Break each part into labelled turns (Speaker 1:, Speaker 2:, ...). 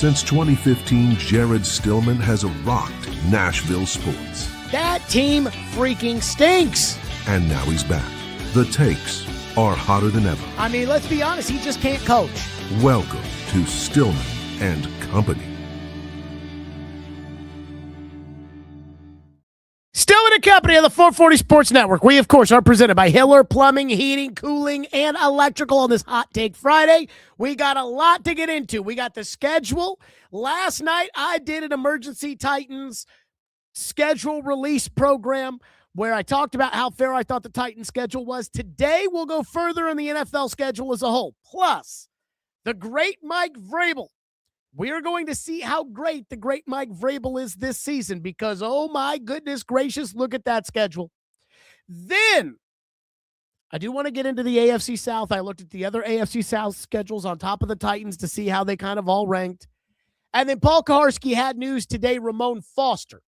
Speaker 1: Since 2015, Jared Stillman has rocked Nashville sports.
Speaker 2: That team freaking stinks.
Speaker 1: And now he's back. The takes are hotter than ever.
Speaker 2: I mean, let's be honest, he just can't coach.
Speaker 1: Welcome to Stillman and Company.
Speaker 2: Stillman and Company on the 440 Sports Network. We, of course, are presented by Hiller Plumbing, Heating, Cooling, and Electrical on this Hot Take Friday. We got a lot to get into. We got the schedule. Last night, I did an Emergency Titans schedule release program where I talked about how fair I thought the Titans schedule was. Today, we'll go further on the NFL schedule as a whole. Plus, the great Mike Vrabel. We're going to see how great the great Mike Vrabel is this season because, oh my goodness gracious, look at that schedule. Then, I do want to get into the AFC South. I looked at the other AFC South schedules on top of the Titans to see how they kind of all ranked. And then Paul Kaharski had news today. Ramon Foster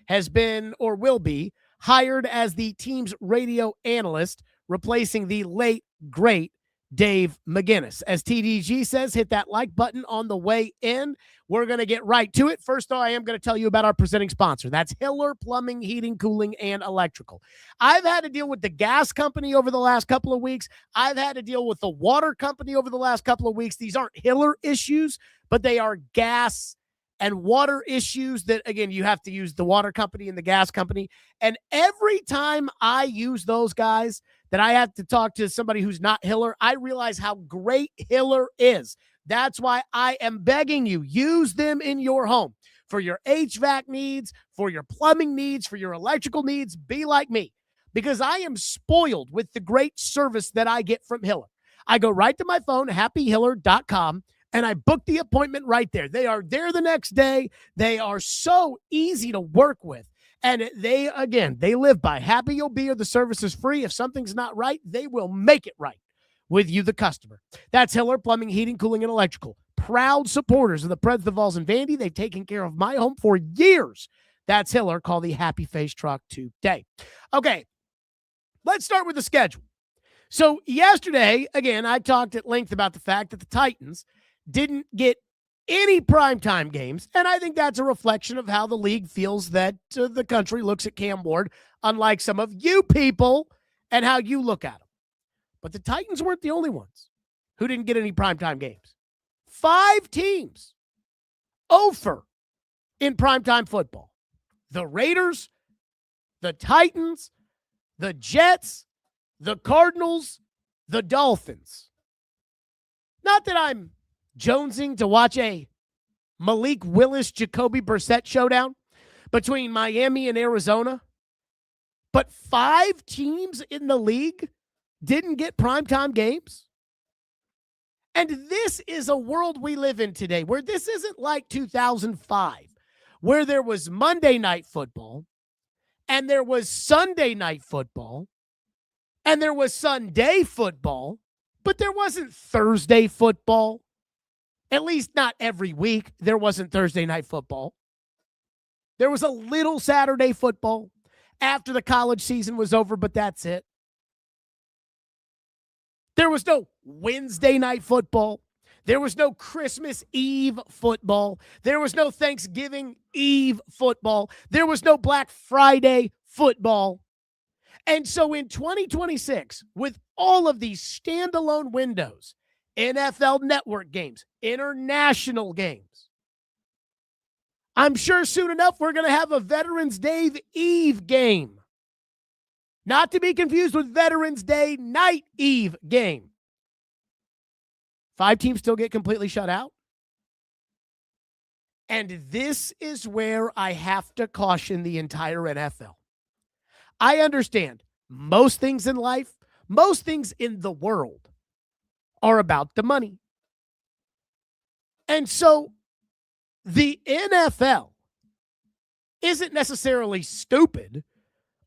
Speaker 2: has been or will be hired as the team's radio analyst, replacing the late, great Dave McGinnis. As TDG says, hit that like button on the way in. We're going to get right to it. First, though, I am going to tell you about our presenting sponsor. That's Hiller Plumbing, Heating, Cooling, and Electrical. I've had to deal with the gas company over the last couple of weeks. I've had to deal with the water company over the last couple of weeks. These aren't Hiller issues, but they are gas and water issues that, again, you have to use the water company and the gas company. And every time I use those guys, that I have to talk to somebody who's not Hiller, I realize how great Hiller is. That's why I am begging you, use them in your home for your HVAC needs, for your plumbing needs, for your electrical needs. Be like me because I am spoiled with the great service that I get from Hiller. I go right to my phone, happyhiller.com, and I book the appointment right there. They are there the next day. They are so easy to work with. And they live by happy you'll be or the service is free. If something's not right, they will make it right with you, the customer. That's Hiller Plumbing, Heating, Cooling, and Electrical. Proud supporters of the Preds, the Vols, and Vandy. They've taken care of my home for years. That's Hiller. Call the Happy Face Truck today. Okay, let's start with the schedule. So yesterday, again, I talked at length about the fact that the Titans didn't get any primetime games, and I think that's a reflection of how the league feels that the country looks at Cam Ward, unlike some of you people and how you look at him. But the Titans weren't the only ones who didn't get any primetime games. 5 teams over in primetime football. The Raiders, the Titans, the Jets, the Cardinals, the Dolphins. Not that I'm jonesing to watch a Malik Willis, Jacoby Brissett showdown between Miami and Arizona. But 5 teams in the league didn't get primetime games. And this is a world we live in today where this isn't like 2005, where there was Monday night football and there was Sunday night football and there was Sunday football, but there wasn't Thursday football. At least not every week. There wasn't Thursday night football. There was a little Saturday football after the college season was over, but that's it. There was no Wednesday night football. There was no Christmas Eve football. There was no Thanksgiving Eve football. There was no Black Friday football. And so in 2026, with all of these standalone windows, NFL Network games, international games. I'm sure soon enough we're going to have a Veterans Day Eve game. Not to be confused with Veterans Day Night Eve game. 5 teams still get completely shut out. And this is where I have to caution the entire NFL. I understand most things in life, most things in the world are about the money. And so the NFL isn't necessarily stupid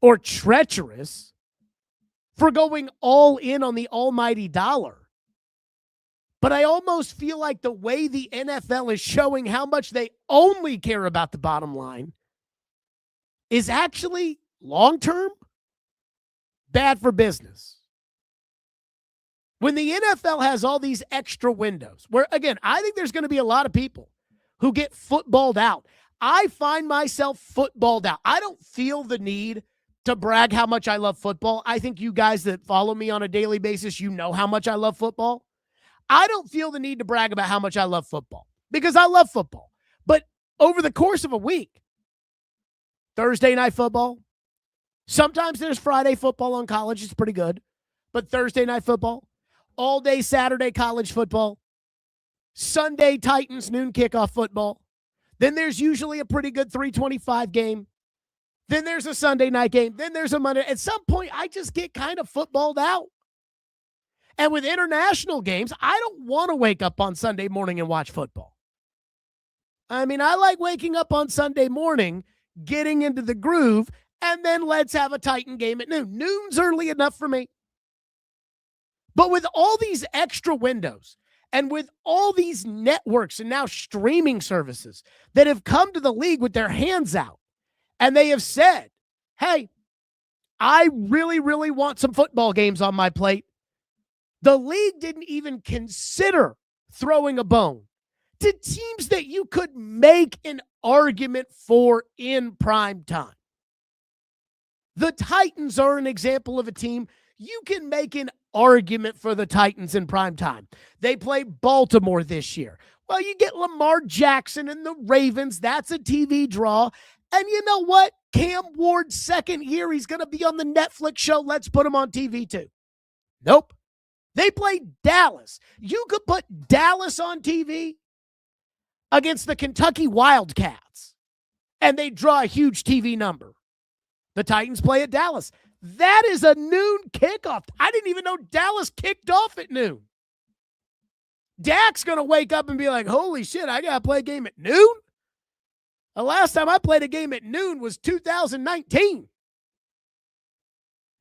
Speaker 2: or treacherous for going all in on the almighty dollar. But I almost feel like the way the NFL is showing how much they only care about the bottom line is actually long-term bad for business. When the NFL has all these extra windows, where, again, I think there's going to be a lot of people who get footballed out. I find myself footballed out. I don't feel the need to brag how much I love football. I think you guys that follow me on a daily basis, you know how much I love football. I don't feel the need to brag about how much I love football because I love football. But over the course of a week, Thursday night football, sometimes there's Friday football on college. It's pretty good. But Thursday night football, all day Saturday college football, Sunday Titans noon kickoff football. Then there's usually a pretty good 325 game. Then there's a Sunday night game. Then there's a Monday. At some point, I just get kind of footballed out. And with international games, I don't want to wake up on Sunday morning and watch football. I mean, I like waking up on Sunday morning, getting into the groove, and then let's have a Titan game at noon. Noon's early enough for me. But with all these extra windows and with all these networks and now streaming services that have come to the league with their hands out, and they have said, hey, I really, really want some football games on my plate. The league didn't even consider throwing a bone to teams that you could make an argument for in prime time. The Titans are an example of a team you can make an argument for the Titans in prime time. They play Baltimore this year. Well, you get Lamar Jackson and the Ravens. That's a TV draw. And you know what? Cam Ward's second year, he's going to be on the Netflix show. Let's put him on TV too. Nope. They play Dallas. You could put Dallas on TV against the Kentucky Wildcats, and they draw a huge TV number. The Titans play at Dallas. That is a noon kickoff. I didn't even know Dallas kicked off at noon. Dak's going to wake up and be like, holy shit, I got to play a game at noon? The last time I played a game at noon was 2019.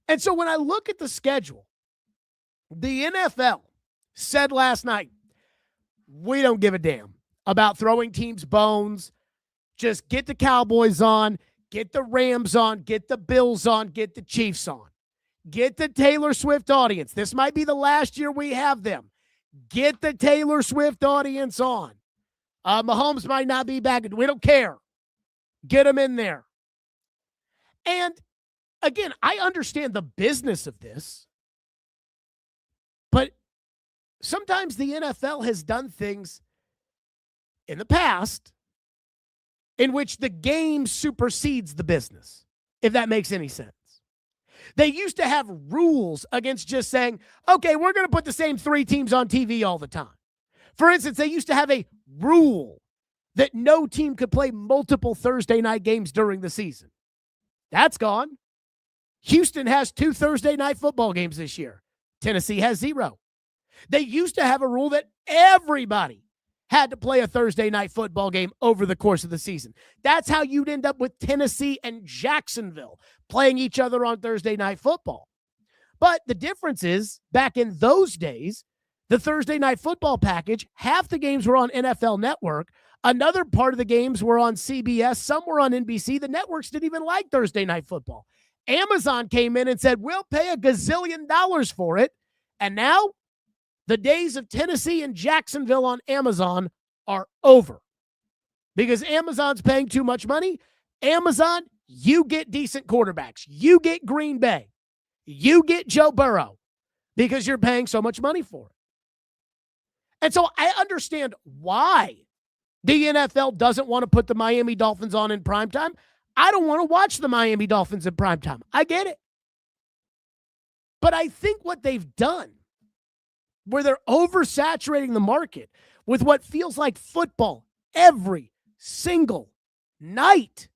Speaker 2: And so when I look at the schedule, the NFL said last night, we don't give a damn about throwing teams bones. Just get the Cowboys on, get the Rams on, get the Bills on, get the Chiefs on. Get the Taylor Swift audience. This might be the last year we have them. Get the Taylor Swift audience on. Mahomes might not be back. We don't care. Get them in there. And again, I understand the business of this, but sometimes the NFL has done things in the past in which the game supersedes the business, if that makes any sense. They used to have rules against just saying, okay, we're going to put the same three teams on TV all the time. For instance, they used to have a rule that no team could play multiple Thursday night games during the season. That's gone. Houston has 2 Thursday night football games this year. Tennessee has 0. They used to have a rule that everybody had to play a Thursday night football game over the course of the season. That's how you'd end up with Tennessee and Jacksonville playing each other on Thursday night football. But the difference is, back in those days, the Thursday night football package, half the games were on NFL Network. Another part of the games were on CBS. Some were on NBC. The networks didn't even like Thursday night football. Amazon came in and said, we'll pay $1 gazillion for it. And now the days of Tennessee and Jacksonville on Amazon are over because Amazon's paying too much money. Amazon, you get decent quarterbacks. You get Green Bay. You get Joe Burrow because you're paying so much money for it. And so I understand why the NFL doesn't want to put the Miami Dolphins on in primetime. I don't want to watch the Miami Dolphins in primetime. I get it. But I think what they've done, where they're oversaturating the market with what feels like football every single night.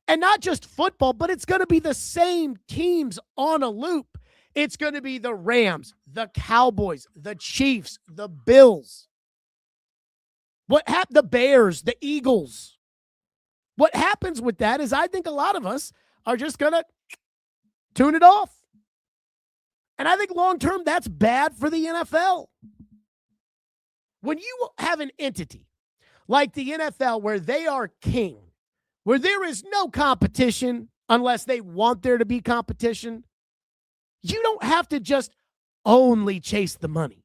Speaker 2: And not just football, but it's going to be the same teams on a loop. It's going to be the Rams, the Cowboys, the Chiefs, the Bills. The Bears, the Eagles. What happens with that is I think a lot of us are just going to tune it off. And I think long-term, that's bad for the NFL. When you have an entity like the NFL where they are king, where there is no competition unless they want there to be competition, you don't have to just only chase the money.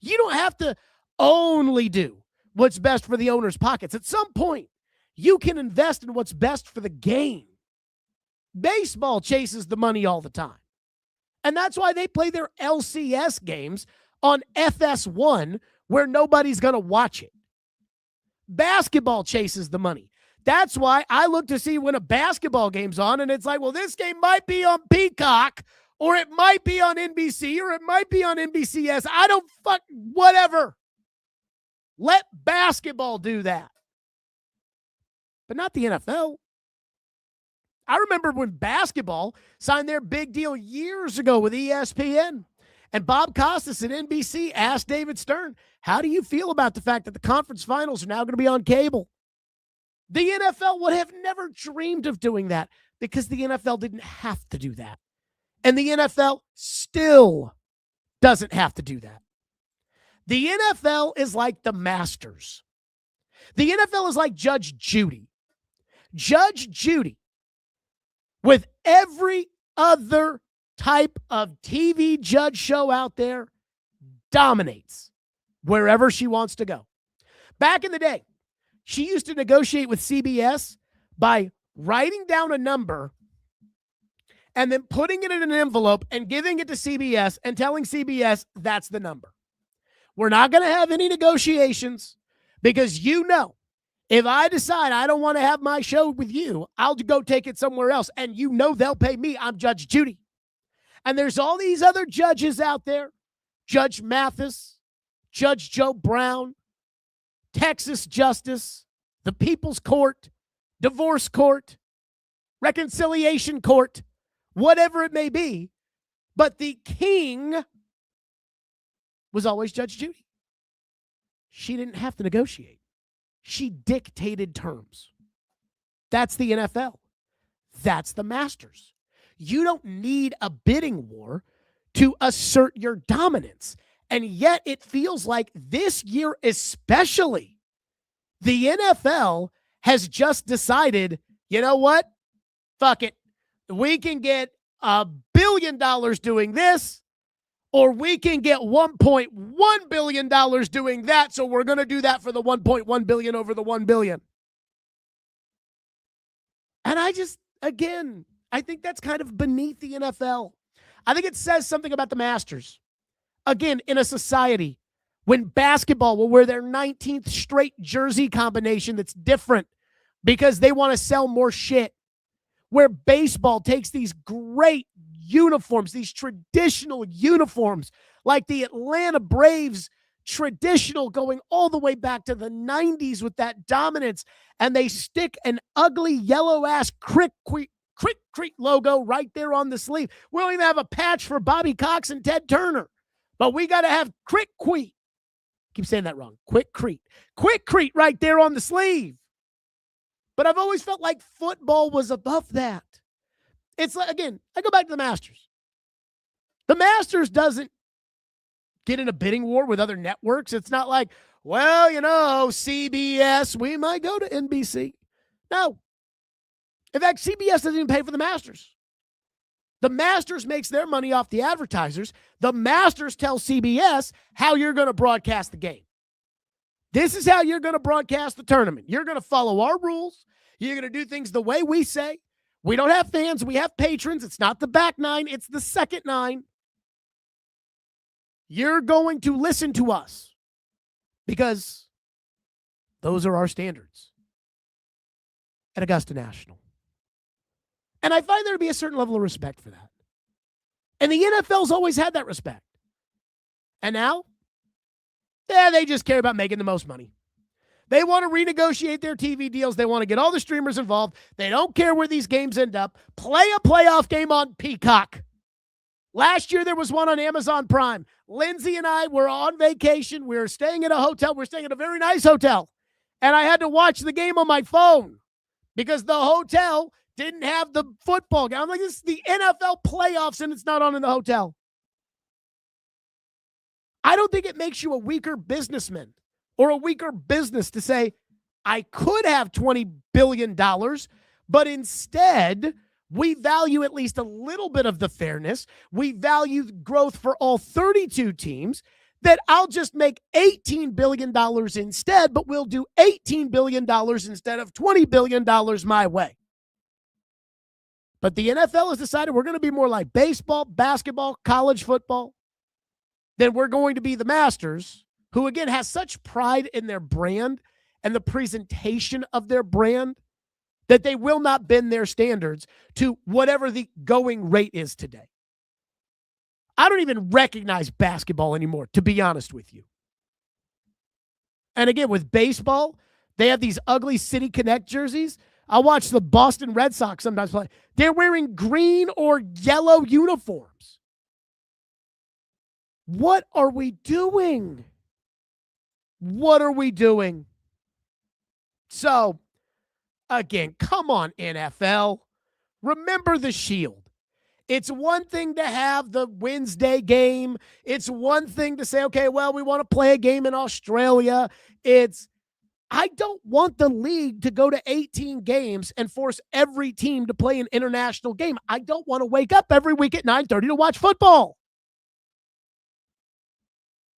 Speaker 2: You don't have to only do what's best for the owner's pockets. At some point, you can invest in what's best for the game. Baseball chases the money all the time. And that's why they play their LCS games on FS1 where nobody's going to watch it. Basketball chases the money. That's why I look to see when a basketball game's on, and it's like, well, this game might be on Peacock, or it might be on NBC, or it might be on NBCS. I don't whatever. Let basketball do that. But not the NFL. I remember when basketball signed their big deal years ago with ESPN. And Bob Costas at NBC asked David Stern, how do you feel about the fact that the conference finals are now going to be on cable? The NFL would have never dreamed of doing that because the NFL didn't have to do that. And the NFL still doesn't have to do that. The NFL is like the Masters. The NFL is like Judge Judy. Judge Judy, with every other type of TV judge show out there, dominates wherever she wants to go. Back in the day, she used to negotiate with CBS by writing down a number and then putting it in an envelope and giving it to CBS and telling CBS that's the number. We're not going to have any negotiations because if I decide I don't want to have my show with you, I'll go take it somewhere else. And they'll pay me. I'm Judge Judy. And there's all these other judges out there. Judge Mathis, Judge Joe Brown, Texas Justice, the People's Court, Divorce Court, Reconciliation Court, whatever it may be. But the king was always Judge Judy. She didn't have to negotiate. She dictated terms. That's the NFL. That's the Masters. You don't need a bidding war to assert your dominance. And yet it feels like this year especially, the NFL has just decided, you know what? Fuck it. We can get $1 billion doing this, or we can get $1.1 billion doing that, so we're going to do that for the $1.1 billion over the $1 billion. And I think that's kind of beneath the NFL. I think it says something about the Masters. Again, in a society when basketball will wear their 19th straight jersey combination that's different because they want to sell more shit, where baseball takes these great uniforms, these traditional uniforms, like the Atlanta Braves traditional going all the way back to the 90s with that dominance, and they stick an ugly yellow-ass Crick Creek logo right there on the sleeve. We don't even have a patch for Bobby Cox and Ted Turner, but we got to have Crick Creek. Keep saying that wrong. Quick Creek right there on the sleeve. But I've always felt like football was above that. It's like, again, I go back to the Masters. The Masters doesn't get in a bidding war with other networks. It's not like, well, CBS, we might go to NBC. No. In fact, CBS doesn't even pay for the Masters. The Masters makes their money off the advertisers. The Masters tell CBS how you're going to broadcast the game. This is how you're going to broadcast the tournament. You're going to follow our rules. You're going to do things the way we say. We don't have fans. We have patrons. It's not the back nine. It's the second nine. You're going to listen to us because those are our standards at Augusta National. And I find there to be a certain level of respect for that. And the NFL's always had that respect. And now, they just care about making the most money. They want to renegotiate their TV deals. They want to get all the streamers involved. They don't care where these games end up. Play a playoff game on Peacock. Last year, there was one on Amazon Prime. Lindsay and I were on vacation. We were staying at a hotel. We're staying at a very nice hotel. And I had to watch the game on my phone because the hotel didn't have the football game. I'm like, this is the NFL playoffs, and it's not on in the hotel. I don't think it makes you a weaker businessman or a weaker business to say, I could have $20 billion, but instead we value at least a little bit of the fairness. We value growth for all 32 teams. that I'll just make $18 billion instead, but we'll do $18 billion instead of $20 billion my way. But the NFL has decided we're going to be more like baseball, basketball, college football. Then we're going to be the Masters, who again has such pride in their brand and the presentation of their brand that they will not bend their standards to whatever the going rate is today. I don't even recognize basketball anymore, to be honest with you. And again, with baseball, they have these ugly City Connect jerseys. I watch the Boston Red Sox sometimes play. They're wearing green or yellow uniforms. What are we doing? What are we doing? So, again, come on, NFL. Remember the Shield. It's one thing to have the Wednesday game. It's one thing to say, okay, well, we want to play a game in Australia. I don't want the league to go to 18 games and force every team to play an international game. I don't want to wake up every week at 9:30 to watch football.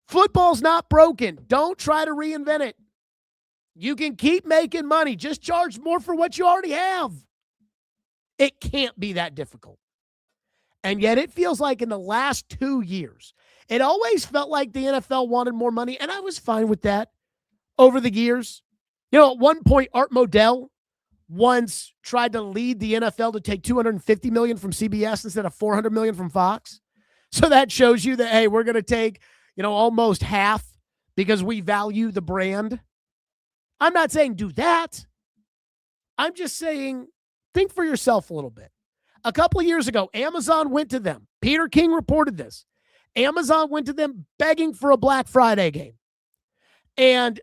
Speaker 2: Football's not broken. Don't try to reinvent it. You can keep making money. Just charge more for what you already have. It can't be that difficult. And yet it feels like in the last 2 years, it always felt like the NFL wanted more money, and I was fine with that over the years. You know, at one point, Art Modell once tried to lead the NFL to take $250 million from CBS instead of $400 million from Fox. So that shows you that, hey, we're going to take, almost half because we value the brand. I'm not saying do that. I'm just saying think for yourself a little bit. A couple of years ago, Amazon went to them. Peter King reported this. Amazon went to them begging for a Black Friday game. And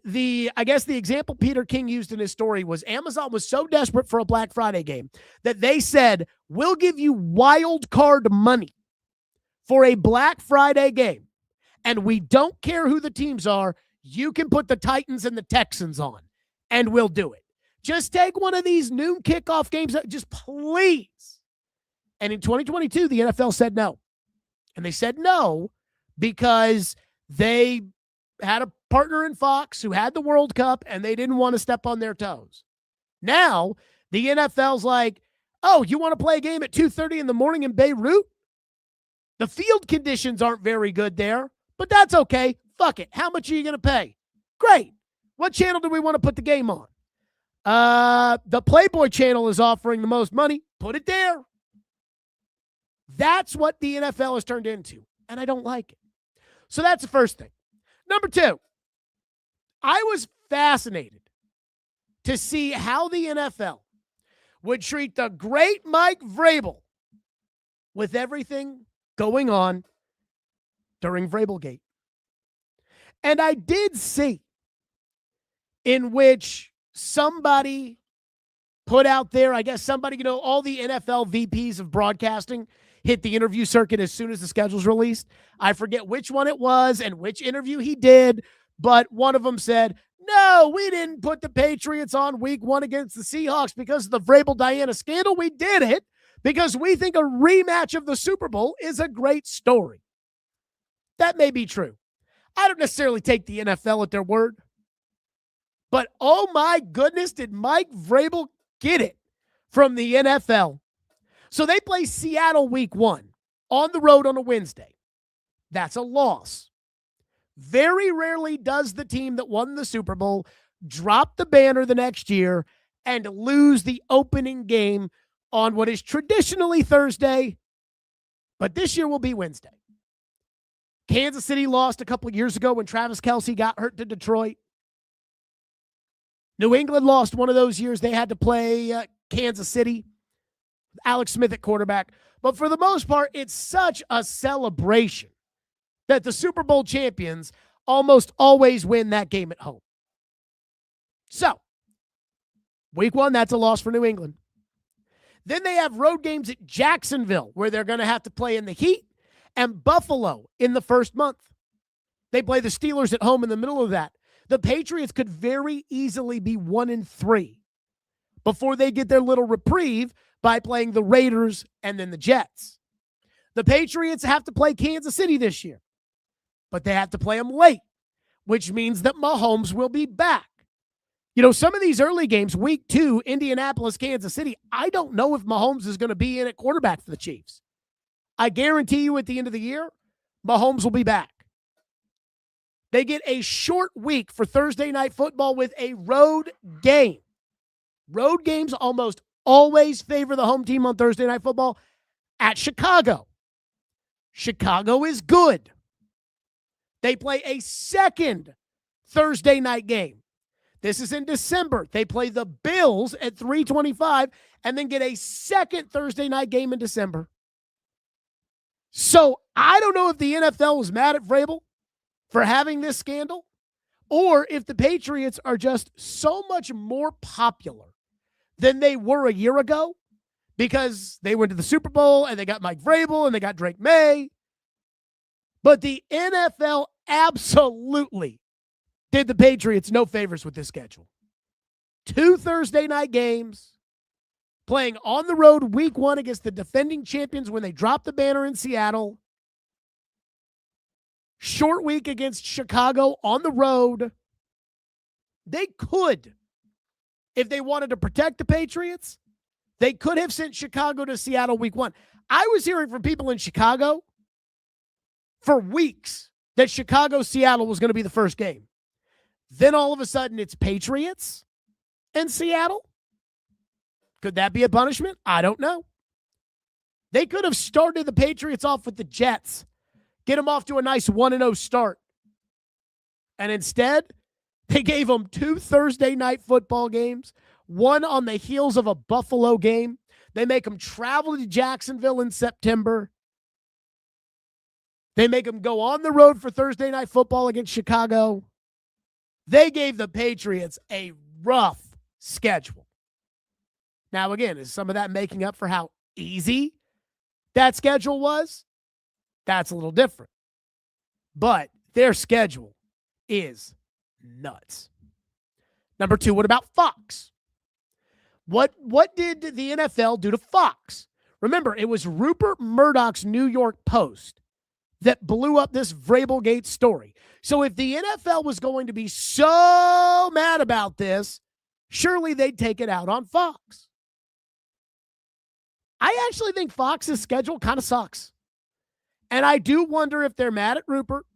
Speaker 2: I guess the example Peter King used in his story was Amazon was so desperate for a Black Friday game that they said, we'll give you wild card money for a Black Friday game. And we don't care who the teams are. You can put the Titans and the Texans on, and we'll do it. Just take one of these noon kickoff games. Just please. And in 2022, the NFL said no. And they said no because they had a partner in Fox who had the World Cup, and they didn't want to step on their toes. Now, the NFL's like, oh, you want to play a game at 2:30 in the morning in Beirut? The field conditions aren't very good there, but that's okay. Fuck it. How much are you going to pay? Great. What channel do we want to put the game on? The Playboy channel is offering the most money. Put it there. That's what the NFL has turned into, and I don't like it. So that's the first thing. Number two, I was fascinated to see how the NFL would treat the great Mike Vrabel with everything going on during VrabelGate. And I did see in which somebody put out there, I guess somebody, all the NFL VPs of broadcasting hit the interview circuit as soon as the schedule's released. I forget which one it was and which interview he did, but one of them said, no, we didn't put the Patriots on week 1 against the Seahawks because of the Vrabel-Diana scandal. We did it because we think a rematch of the Super Bowl is a great story. That may be true. I don't necessarily take the NFL at their word, but oh my goodness, did Mike Vrabel get it from the NFL. So they play Seattle week 1 on the road on a Wednesday. That's a loss. Very rarely does the team that won the Super Bowl drop the banner the next year and lose the opening game on what is traditionally Thursday, but this year will be Wednesday. Kansas City lost a couple of years ago when Travis Kelce got hurt to Detroit. New England lost one of those years. They had to play Kansas City. Alex Smith at quarterback. But for the most part, it's such a celebration that the Super Bowl champions almost always win that game at home. So, week 1, that's a loss for New England. Then they have road games at Jacksonville, where they're going to have to play in the heat, and Buffalo in the first month. They play the Steelers at home in the middle of that. The Patriots could very easily be 1-3 before they get their little reprieve by playing the Raiders and then the Jets. The Patriots have to play Kansas City this year. but they have to play them late, which means that Mahomes will be back. Some of these early games, week 2, Indianapolis, Kansas City, I don't know if Mahomes is going to be in at quarterback for the Chiefs. I guarantee you at the end of the year, Mahomes will be back. They get a short week for Thursday night football with a road game. Road games almost always favor the home team on Thursday night football at Chicago. Chicago is good. They play a second Thursday night game. This is in December. They play the Bills at 3:25 and then get a second Thursday night game in December. So I don't know if the NFL was mad at Vrabel for having this scandal or if the Patriots are just so much more popular than they were a year ago because they went to the Super Bowl and they got Mike Vrabel and they got Drake May. But the NFL absolutely did the Patriots no favors with this schedule. 2 Thursday night games, playing on the road week 1 against the defending champions when they dropped the banner in Seattle. Short week against Chicago on the road. They could, if they wanted to protect the Patriots, they could have sent Chicago to Seattle week 1. I was hearing from people in Chicago for weeks that Chicago-Seattle was going to be the first game. Then all of a sudden it's Patriots and Seattle. Could that be a punishment? I don't know. They could have started the Patriots off with the Jets, get them off to a nice 1-0 start. And instead, they gave them 2 Thursday night football games, one on the heels of a Buffalo game. They make them travel to Jacksonville in September. They make them go on the road for Thursday night football against Chicago. They gave the Patriots a rough schedule. Now, again, is some of that making up for how easy that schedule was? That's a little different. But their schedule is nuts. Number 2, what about Fox? What did the NFL do to Fox? Remember, it was Rupert Murdoch's New York Post that blew up this VrabelGate story. So if the NFL was going to be so mad about this, surely they'd take it out on Fox. I actually think Fox's schedule kind of sucks. And I do wonder if they're mad at Rupert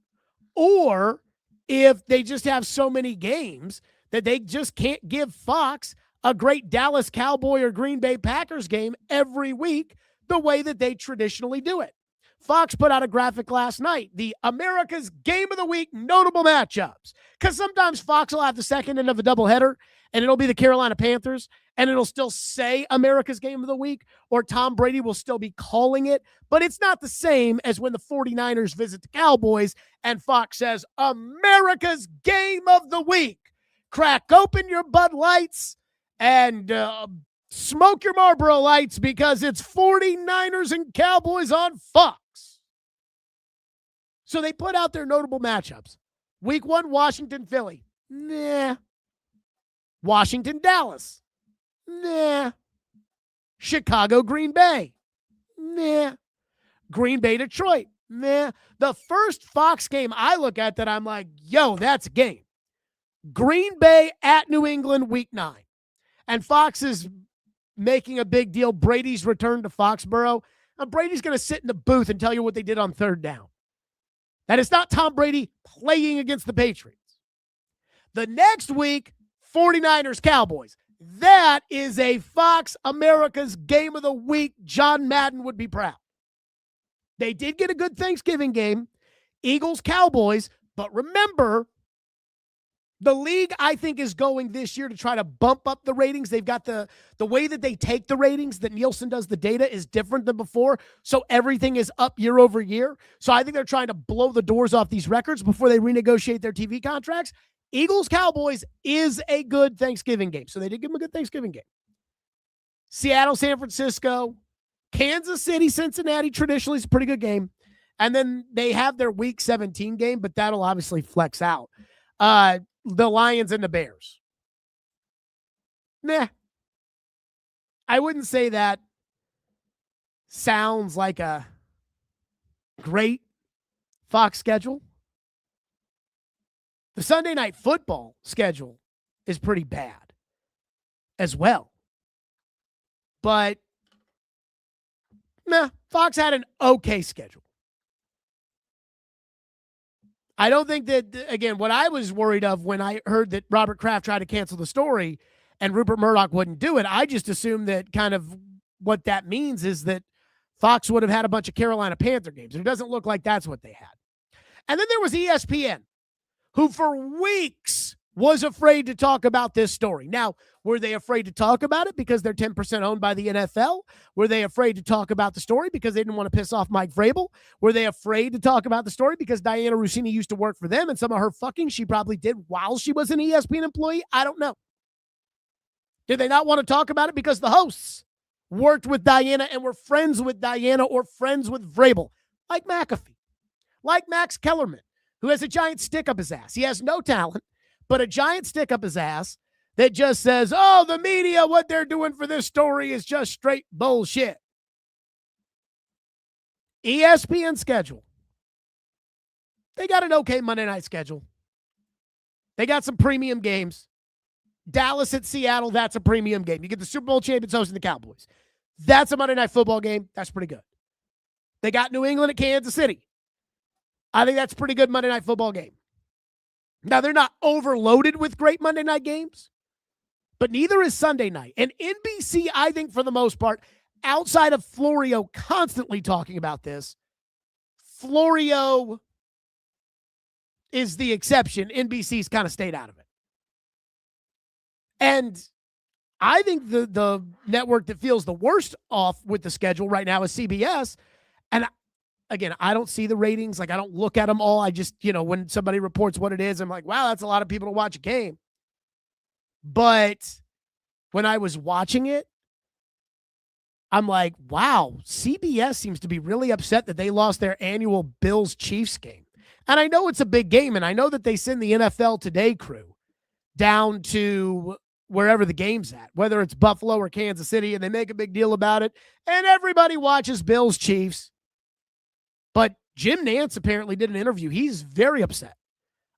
Speaker 2: or if they just have so many games that they just can't give Fox a great Dallas Cowboy or Green Bay Packers game every week the way that they traditionally do it. Fox put out a graphic last night, the America's Game of the Week notable matchups. Because sometimes Fox will have the second end of a doubleheader, and it'll be the Carolina Panthers, and it'll still say America's Game of the Week, or Tom Brady will still be calling it. But it's not the same as when the 49ers visit the Cowboys, and Fox says, America's Game of the Week. Crack open your Bud Lights and smoke your Marlboro Lights because it's 49ers and Cowboys on Fox. So they put out their notable matchups. Week 1, Washington, Philly. Nah. Washington, Dallas. Nah. Chicago, Green Bay. Nah. Green Bay, Detroit. Nah. The first Fox game I look at that I'm like, yo, that's a game. Green Bay at New England, week 9. And Fox is making a big deal. Brady's return to Foxborough. And Brady's going to sit in the booth and tell you what they did on third down. That is not Tom Brady playing against the Patriots. The next week, 49ers, Cowboys. That is a Fox America's Game of the Week. John Madden would be proud. They did get a good Thanksgiving game. Eagles, Cowboys. But remember, the league, I think, is going this year to try to bump up the ratings. They've got the way that they take the ratings, that Nielsen does the data, is different than before. So everything is up year over year. So I think they're trying to blow the doors off these records before they renegotiate their TV contracts. Eagles, Cowboys is a good Thanksgiving game. So they did give them a good Thanksgiving game. Seattle, San Francisco, Kansas City, Cincinnati traditionally is a pretty good game. And then they have their week 17 game, but that'll obviously flex out. The Lions and the Bears. Nah. I wouldn't say that sounds like a great Fox schedule. The Sunday night football schedule is pretty bad as well. But, Fox had an okay schedule. I don't think that, again, what I was worried of when I heard that Robert Kraft tried to cancel the story and Rupert Murdoch wouldn't do it, I just assumed that kind of what that means is that Fox would have had a bunch of Carolina Panther games. It doesn't look like that's what they had. And then there was ESPN, who for weeks was afraid to talk about this story. Now, were they afraid to talk about it because they're 10% owned by the NFL? Were they afraid to talk about the story because they didn't want to piss off Mike Vrabel? Were they afraid to talk about the story because Diana Russini used to work for them and some of her fucking she probably did while she was an ESPN employee? I don't know. Did they not want to talk about it because the hosts worked with Diana and were friends with Diana or friends with Vrabel? Like McAfee, like Max Kellerman, who has a giant stick up his ass. He has no talent, but a giant stick up his ass that just says, oh, the media, what they're doing for this story is just straight bullshit. ESPN schedule. They got an okay Monday night schedule. They got some premium games. Dallas at Seattle, that's a premium game. You get the Super Bowl champions hosting the Cowboys. That's a Monday night football game. That's pretty good. They got New England at Kansas City. I think that's a pretty good Monday night football game. Now, they're not overloaded with great Monday night games, but neither is Sunday night. And NBC, I think for the most part, outside of Florio constantly talking about this, Florio is the exception. NBC's kind of stayed out of it. And I think the network that feels the worst off with the schedule right now is CBS. And again, I don't see the ratings. Like, I don't look at them all. I just, when somebody reports what it is, I'm like, wow, that's a lot of people to watch a game. But when I was watching it, I'm like, wow, CBS seems to be really upset that they lost their annual Bills-Chiefs game. And I know it's a big game, and I know that they send the NFL Today crew down to wherever the game's at, whether it's Buffalo or Kansas City, and they make a big deal about it, and everybody watches Bills-Chiefs. But Jim Nantz apparently did an interview. He's very upset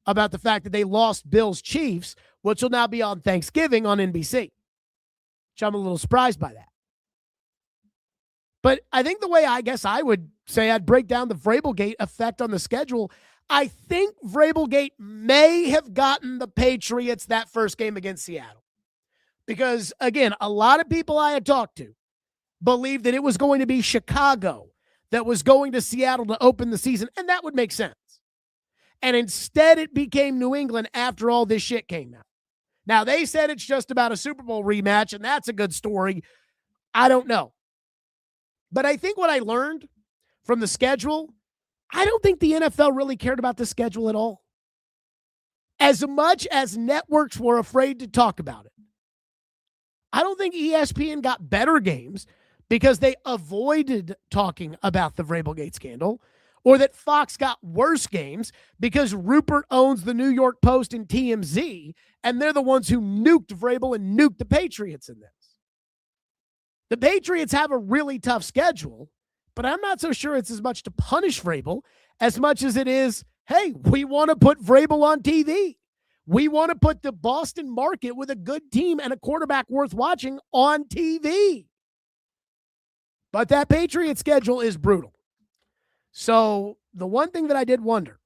Speaker 2: about the fact that they lost Bills-Chiefs, which will now be on Thanksgiving on NBC, which I'm a little surprised by that. But I think the way I guess I would say I'd break down the VrabelGate effect on the schedule, I think VrabelGate may have gotten the Patriots that first game against Seattle. Because, again, a lot of people I had talked to believed that it was going to be Chicago that was going to Seattle to open the season, and that would make sense. And instead it became New England after all this shit came out. Now, they said it's just about a Super Bowl rematch, and that's a good story. I don't know. But I think what I learned from the schedule, I don't think the NFL really cared about the schedule at all. As much as networks were afraid to talk about it, I don't think ESPN got better games because they avoided talking about the VrabelGate scandal, or that Fox got worse games because Rupert owns the New York Post and TMZ, and they're the ones who nuked Vrabel and nuked the Patriots in this. The Patriots have a really tough schedule, but I'm not so sure it's as much to punish Vrabel as much as it is, hey, we want to put Vrabel on TV. We want to put the Boston market with a good team and a quarterback worth watching on TV. But that Patriot schedule is brutal. So the one thing that I did wonder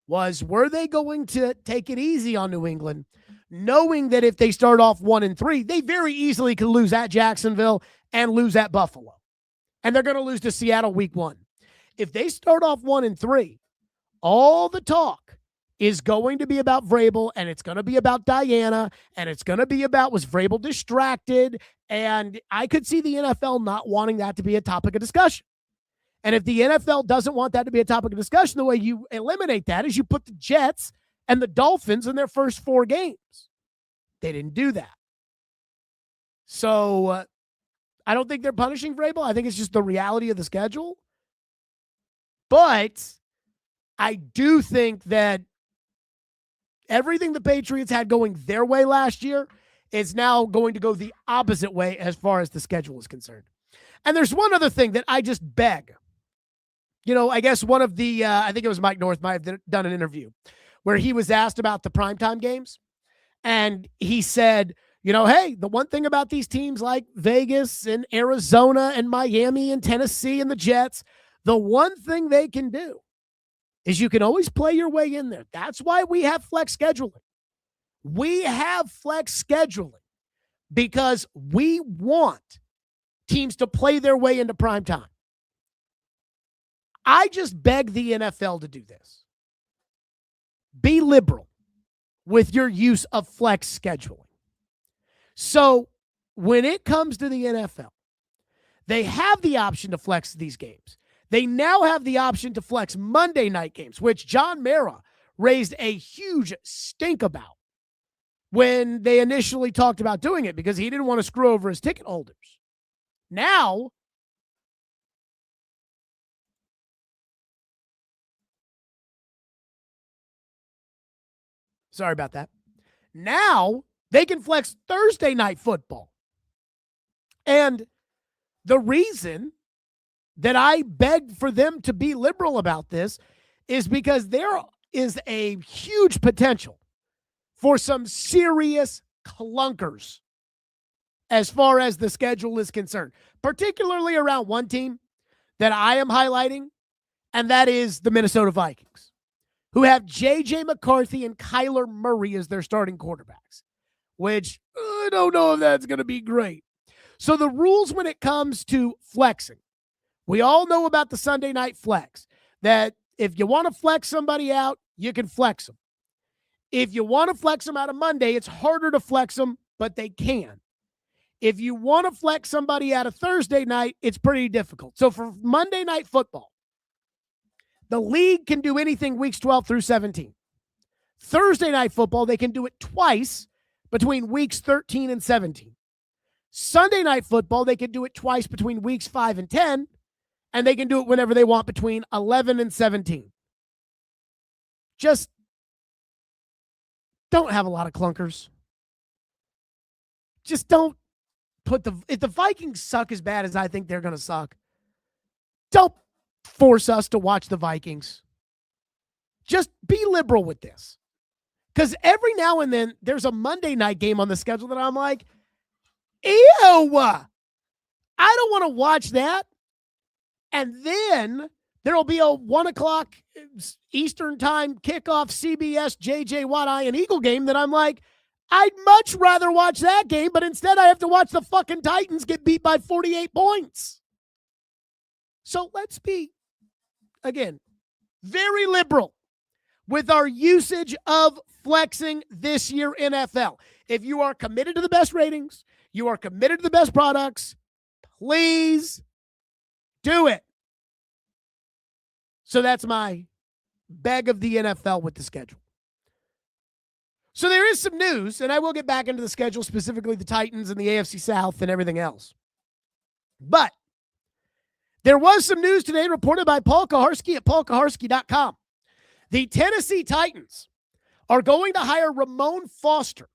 Speaker 2: was, were they going to take it easy on New England, knowing that if they start off 1-3, they very easily could lose at Jacksonville and lose at Buffalo. And they're going to lose to Seattle week 1. If they start off 1-3, all the talk is going to be about Vrabel, and it's going to be about Diana, and it's going to be about, was Vrabel distracted? And I could see the NFL not wanting that to be a topic of discussion. And if the NFL doesn't want that to be a topic of discussion, the way you eliminate that is you put the Jets and the Dolphins in their first 4 games. They didn't do that. So I don't think they're punishing Vrabel. I think it's just the reality of the schedule. But I do think that everything the Patriots had going their way last year is now going to go the opposite way as far as the schedule is concerned. And there's one other thing that I just beg. I guess one of the, I think it was Mike North might have done an interview where he was asked about the primetime games. And he said, hey, the one thing about these teams like Vegas and Arizona and Miami and Tennessee and the Jets, the one thing they can do is you can always play your way in there. That's why we have flex scheduling. We have flex scheduling because we want teams to play their way into prime time. I just beg the NFL to do this. Be liberal with your use of flex scheduling. So when it comes to the NFL, they have the option to flex these games. They now have the option to flex Monday night games, which John Mara raised a huge stink about when they initially talked about doing it because he didn't want to screw over his ticket holders. Now, sorry about that. Now they can flex Thursday night football. And the reason that I beg for them to be liberal about this is because there is a huge potential for some serious clunkers as far as the schedule is concerned, particularly around one team that I am highlighting, and that is the Minnesota Vikings, who have J.J. McCarthy and Kyler Murray as their starting quarterbacks, which I don't know if that's going to be great. So the rules when it comes to flexing, we all know about the Sunday night flex, that if you want to flex somebody out, you can flex them. If you want to flex them out of Monday, it's harder to flex them, but they can. If you want to flex somebody out of Thursday night, it's pretty difficult. So for Monday night football, the league can do anything weeks 12 through 17. Thursday night football, they can do it twice between weeks 13 and 17. Sunday night football, they can do it twice between weeks 5 and 10, and they can do it whenever they want between 11 and 17. Just don't have a lot of clunkers. Just don't put if the Vikings suck as bad as I think they're going to suck, don't force us to watch the Vikings. Just be liberal with this. Because every now and then there's a Monday night game on the schedule that I'm like, ew, I don't want to watch that. And then there'll be a 1 o'clock Eastern time kickoff CBS JJ Watt Iron Eagle game that I'm like, I'd much rather watch that game, but instead I have to watch the fucking Titans get beat by 48 points. So let's be, again, very liberal with our usage of flexing this year NFL. If you are committed to the best ratings, you are committed to the best products, please do it. So that's my beg of the NFL with the schedule. So there is some news, and I will get back into the schedule, specifically the Titans and the AFC South and everything else. But there was some news today reported by Paul Kaharski at paulkaharski.com. The Tennessee Titans are going to hire Ramon Foster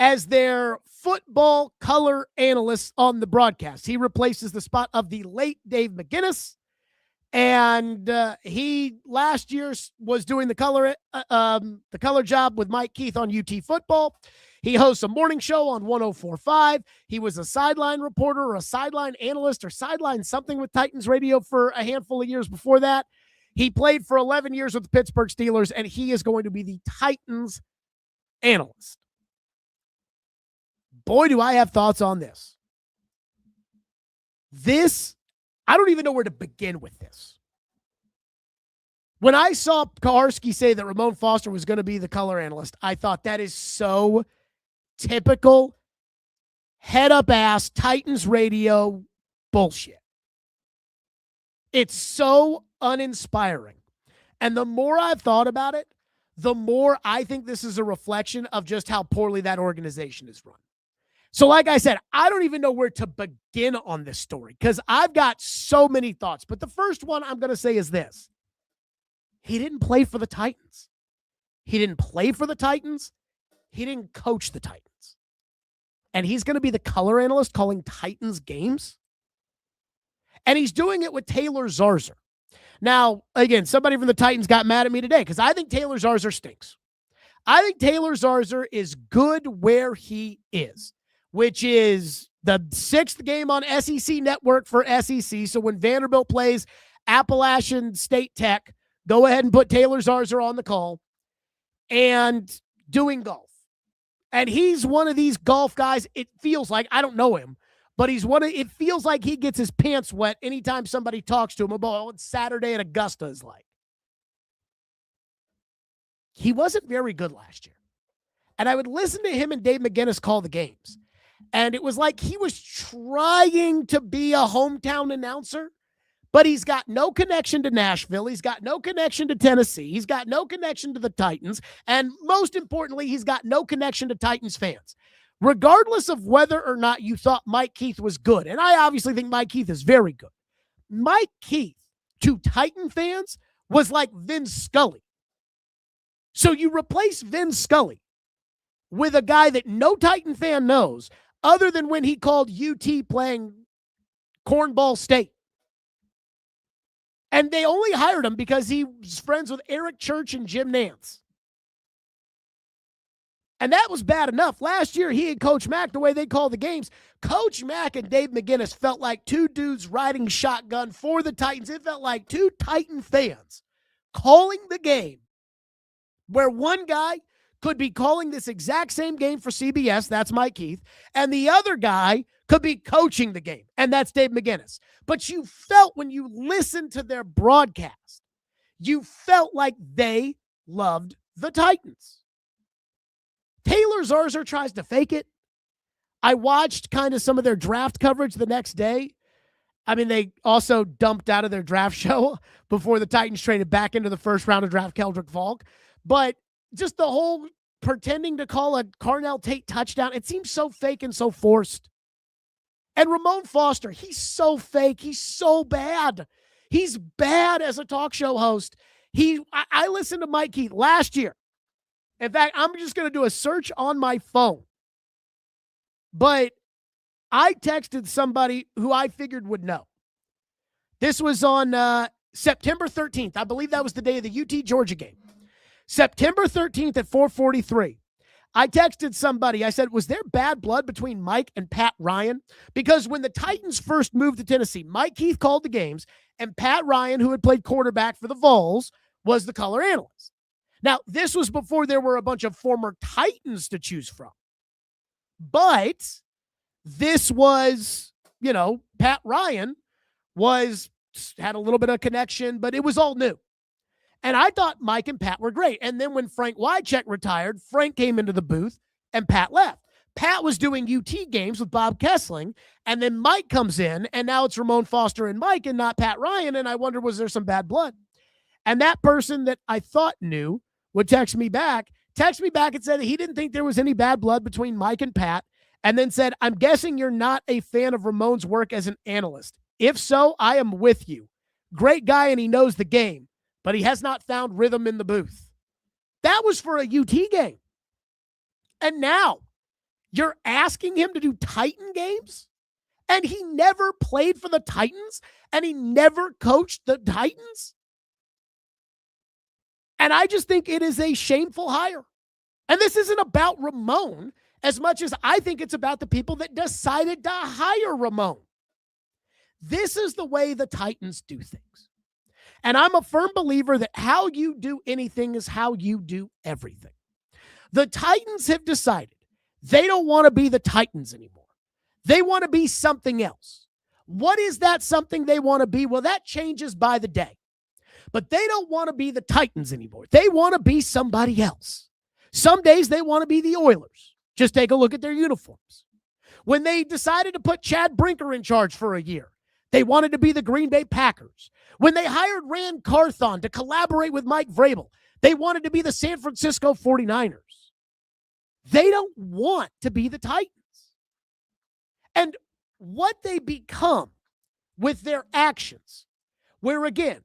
Speaker 2: as their football color analyst on the broadcast. He replaces the spot of the late Dave McGinnis. And he last year was doing the color job with Mike Keith on UT football. He hosts a morning show on 104.5. He was a sideline reporter or a sideline analyst or sideline something with Titans radio for a handful of years before that. He played for 11 years with the Pittsburgh Steelers, and he is going to be the Titans analyst. Boy, do I have thoughts on this. I don't even know where to begin with this. When I saw Kaharski say that Ramon Foster was going to be the color analyst, I thought that is so typical head-up-ass Titans radio bullshit. It's so uninspiring. And the more I've thought about it, the more I think this is a reflection of just how poorly that organization is run. So like I said, I don't even know where to begin on this story because I've got so many thoughts. But the first one I'm going to say is this. He didn't play for the Titans. He didn't play for the Titans. He didn't coach the Titans. And he's going to be the color analyst calling Titans games? And he's doing it with Taylor Zarzour. Now, again, somebody from the Titans got mad at me today because I think Taylor Zarzour stinks. I think Taylor Zarzour is good where he is, which is the 6th game on SEC Network for SEC. So when Vanderbilt plays Appalachian State Tech, go ahead and put Taylor Zarzour on the call, and doing golf. And he's one of these golf guys, it feels like, I don't know him, but it feels like he gets his pants wet anytime somebody talks to him about what Saturday at Augusta is like. He wasn't very good last year. And I would listen to him and Dave McGinnis call the games. And it was like he was trying to be a hometown announcer, but he's got no connection to Nashville. He's got no connection to Tennessee. He's got no connection to the Titans. And most importantly, he's got no connection to Titans fans. Regardless of whether or not you thought Mike Keith was good, and I obviously think Mike Keith is very good, Mike Keith to Titan fans was like Vin Scully. So you replace Vin Scully with a guy that no Titan fan knows other than when he called UT playing Cornball State. And they only hired him because he was friends with Eric Church and Jim Nantz. And that was bad enough. Last year, he and Coach Mack, the way they call the games, Coach Mack and Dave McGinnis felt like two dudes riding shotgun for the Titans. It felt like two Titan fans calling the game, where one guy could be calling this exact same game for CBS, that's Mike Keith, and the other guy could be coaching the game, and that's Dave McGinnis. But you felt when you listened to their broadcast, you felt like they loved the Titans. Taylor Zarzour tries to fake it. I watched kind of some of their draft coverage the next day. I mean, they also dumped out of their draft show before the Titans traded back into the first round to draft Keldrick Falk. But just the whole pretending to call a Carnell Tate touchdown, it seems so fake and so forced. And Ramon Foster, he's so fake. He's so bad. He's bad as a talk show host. I listened to Mike Keith last year. In fact, I'm just going to do a search on my phone. But I texted somebody who I figured would know. This was on September 13th. I believe that was the day of the UT Georgia game. September 13th at 4:43. I texted somebody. I said, was there bad blood between Mike and Pat Ryan? Because when the Titans first moved to Tennessee, Mike Keith called the games, and Pat Ryan, who had played quarterback for the Vols, was the color analyst. Now, this was before there were a bunch of former Titans to choose from. But this was, Pat Ryan had a little bit of connection, but it was all new. And I thought Mike and Pat were great. And then when Frank Wycheck retired, Frank came into the booth and Pat left. Pat was doing UT games with Bob Kessling, and then Mike comes in, and now it's Ramon Foster and Mike and not Pat Ryan, and I wonder, was there some bad blood? And that person that I thought knew would text me back and said he didn't think there was any bad blood between Mike and Pat, and then said, I'm guessing you're not a fan of Ramon's work as an analyst. If so, I am with you. Great guy, and he knows the game, but he has not found rhythm in the booth. That was for a UT game. And now you're asking him to do Titan games? And he never played for the Titans? And he never coached the Titans? And I just think it is a shameful hire. And this isn't about Ramon as much as I think it's about the people that decided to hire Ramon. This is the way the Titans do things. And I'm a firm believer that how you do anything is how you do everything. The Titans have decided they don't want to be the Titans anymore. They want to be something else. What is that something they want to be? Well, that changes by the day. But they don't want to be the Titans anymore. They want to be somebody else. Some days they want to be the Oilers. Just take a look at their uniforms. When they decided to put Chad Brinker in charge for a year, they wanted to be the Green Bay Packers. When they hired Rand Carthon to collaborate with Mike Vrabel, they wanted to be the San Francisco 49ers. They don't want to be the Titans. And what they become with their actions, where again,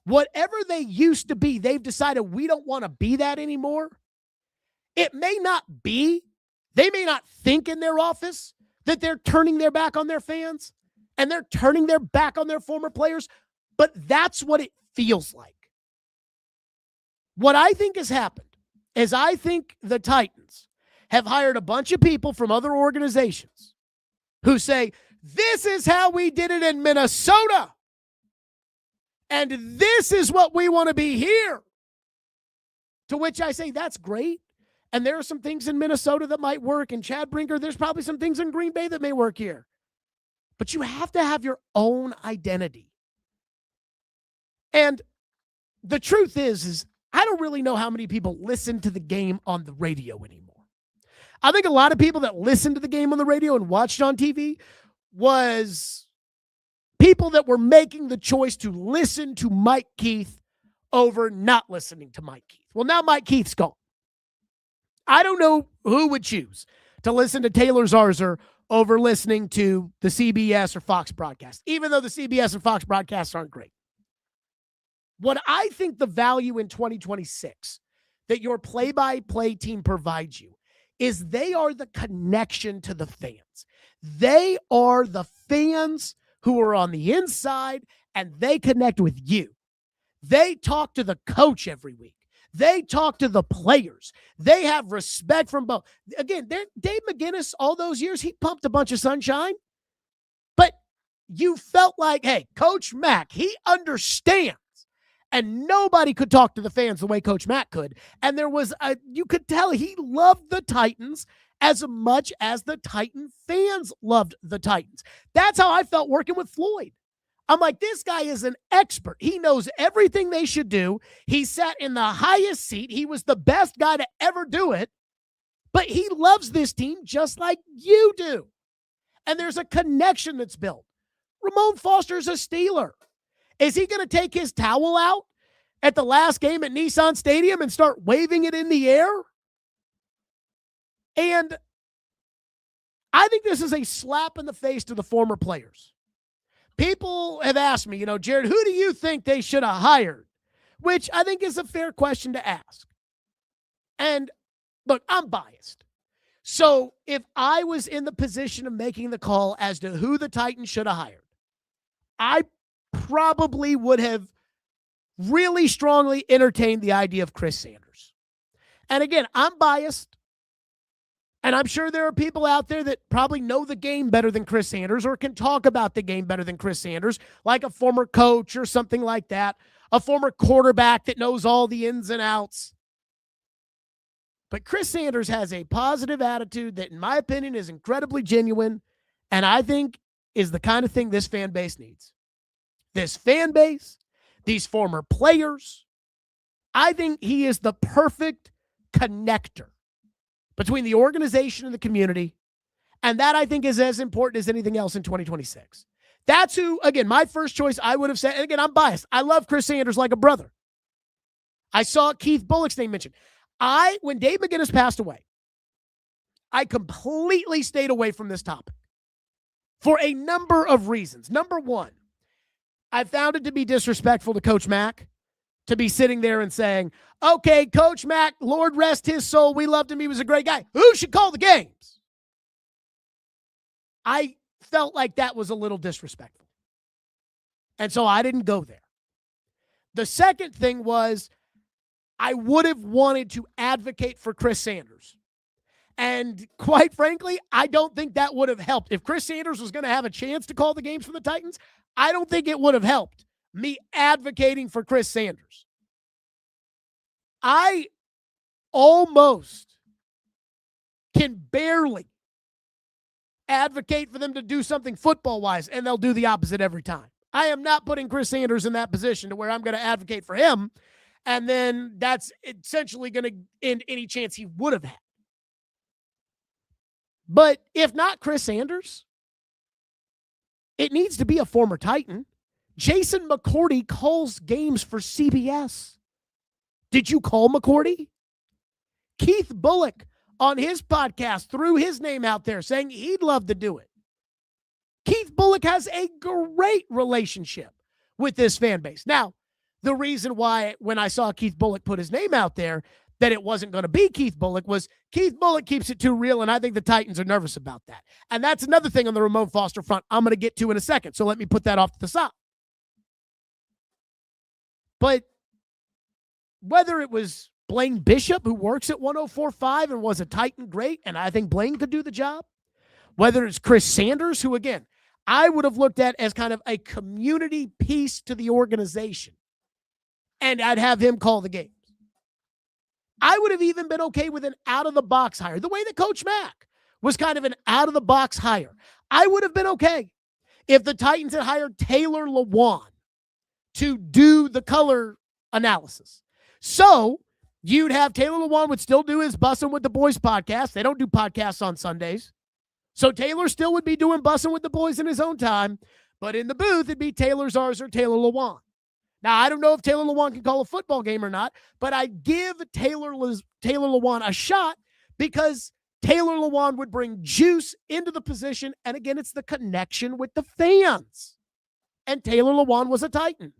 Speaker 2: whatever they used to be, they've decided we don't want to be that anymore. It may not be, they may not think in their office that they're turning their back on their fans and they're turning their back on their former players, but that's what it feels like. What I think has happened is I think the Titans have hired a bunch of people from other organizations who say, this is how we did it in Minnesota. And this is what we want to be here. To which I say, that's great. And there are some things in Minnesota that might work. And Chad Brinker, there's probably some things in Green Bay that may work here. But you have to have your own identity. And the truth is I don't really know how many people listen to the game on the radio anymore. I think a lot of people that listened to the game on the radio and watched on TV was people that were making the choice to listen to Mike Keith over not listening to Mike Keith. Well, now Mike Keith's gone. I don't know who would choose to listen to Taylor Zarzour over listening to the CBS or Fox broadcast, even though the CBS and Fox broadcasts aren't great. What I think the value in 2026 that your play-by-play team provides you is they are the connection to the fans. They are the fans who are on the inside, and they connect with you. They talk to the coach every week. They talk to the players. They have respect from both. Again, Dave McGinnis, all those years, he pumped a bunch of sunshine. But you felt like, hey, Coach Mack, he understands. And nobody could talk to the fans the way Coach Mack could. And you could tell he loved the Titans as much as the Titan fans loved the Titans. That's how I felt working with Floyd. I'm like, this guy is an expert. He knows everything they should do. He sat in the highest seat. He was the best guy to ever do it. But he loves this team just like you do. And there's a connection that's built. Ramon Foster's a Steeler. Is he going to take his towel out at the last game at Nissan Stadium and start waving it in the air? And I think this is a slap in the face to the former players. People have asked me, Jared, who do you think they should have hired? Which I think is a fair question to ask. And look, I'm biased. So if I was in the position of making the call as to who the Titans should have hired, I probably would have really strongly entertained the idea of Chris Sanders. And again, I'm biased. And I'm sure there are people out there that probably know the game better than Chris Sanders or can talk about the game better than Chris Sanders, like a former coach or something like that, a former quarterback that knows all the ins and outs. But Chris Sanders has a positive attitude that, in my opinion, is incredibly genuine, and I think is the kind of thing this fan base needs. This fan base, these former players, I think he is the perfect connector between the organization and the community. And that, I think, is as important as anything else in 2026. That's who, again, my first choice I would have said. And again, I'm biased. I love Chris Sanders like a brother. I saw Keith Bullock's name mentioned. When Dave McGinnis passed away, I completely stayed away from this topic for a number of reasons. Number one, I found it to be disrespectful to Coach Mack to be sitting there and saying, okay, Coach Mack, Lord rest his soul, we loved him, he was a great guy. Who should call the games? I felt like that was a little disrespectful. And so I didn't go there. The second thing was I would have wanted to advocate for Chris Sanders. And quite frankly, I don't think that would have helped. If Chris Sanders was going to have a chance to call the games for the Titans, I don't think it would have helped me advocating for Chris Sanders. I almost can barely advocate for them to do something football-wise, and they'll do the opposite every time. I am not putting Chris Sanders in that position to where I'm going to advocate for him, and then that's essentially going to end any chance he would have had. But if not Chris Sanders, it needs to be a former Titan. Jason McCourty calls games for CBS. Did you call McCourty? Keith Bullock on his podcast threw his name out there saying he'd love to do it. Keith Bullock has a great relationship with this fan base. Now, the reason why when I saw Keith Bullock put his name out there that it wasn't going to be Keith Bullock was Keith Bullock keeps it too real, and I think the Titans are nervous about that. And that's another thing on the Ramon Foster front I'm going to get to in a second, so let me put that off to the side. But whether it was Blaine Bishop, who works at 104.5 and was a Titan great, and I think Blaine could do the job, whether it's Chris Sanders, who, again, I would have looked at as kind of a community piece to the organization, and I'd have him call the games. I would have even been okay with an out-of-the-box hire, the way that Coach Mack was kind of an out-of-the-box hire. I would have been okay if the Titans had hired Taylor Lewan to do the color analysis. So you'd have Taylor Lewan would still do his Bussin' with the Boys podcast. They don't do podcasts on Sundays. So Taylor still would be doing Bussin' with the Boys in his own time, but in the booth, it'd be Taylor Zarz or Taylor Lewan. Now, I don't know if Taylor Lewan can call a football game or not, but I give Taylor Lewan a shot because Taylor Lewan would bring juice into the position, and again, it's the connection with the fans. And Taylor Lewan was a Titan.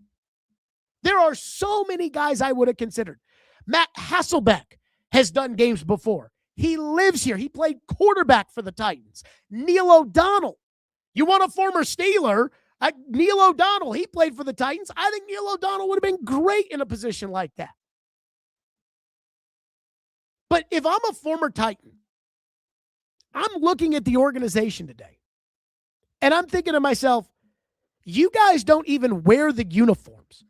Speaker 2: There are so many guys I would have considered. Matt Hasselbeck has done games before. He lives here. He played quarterback for the Titans. Neil O'Donnell. You want a former Steeler? Neil O'Donnell, he played for the Titans. I think Neil O'Donnell would have been great in a position like that. But if I'm a former Titan, I'm looking at the organization today, and I'm thinking to myself, you guys don't even wear the uniforms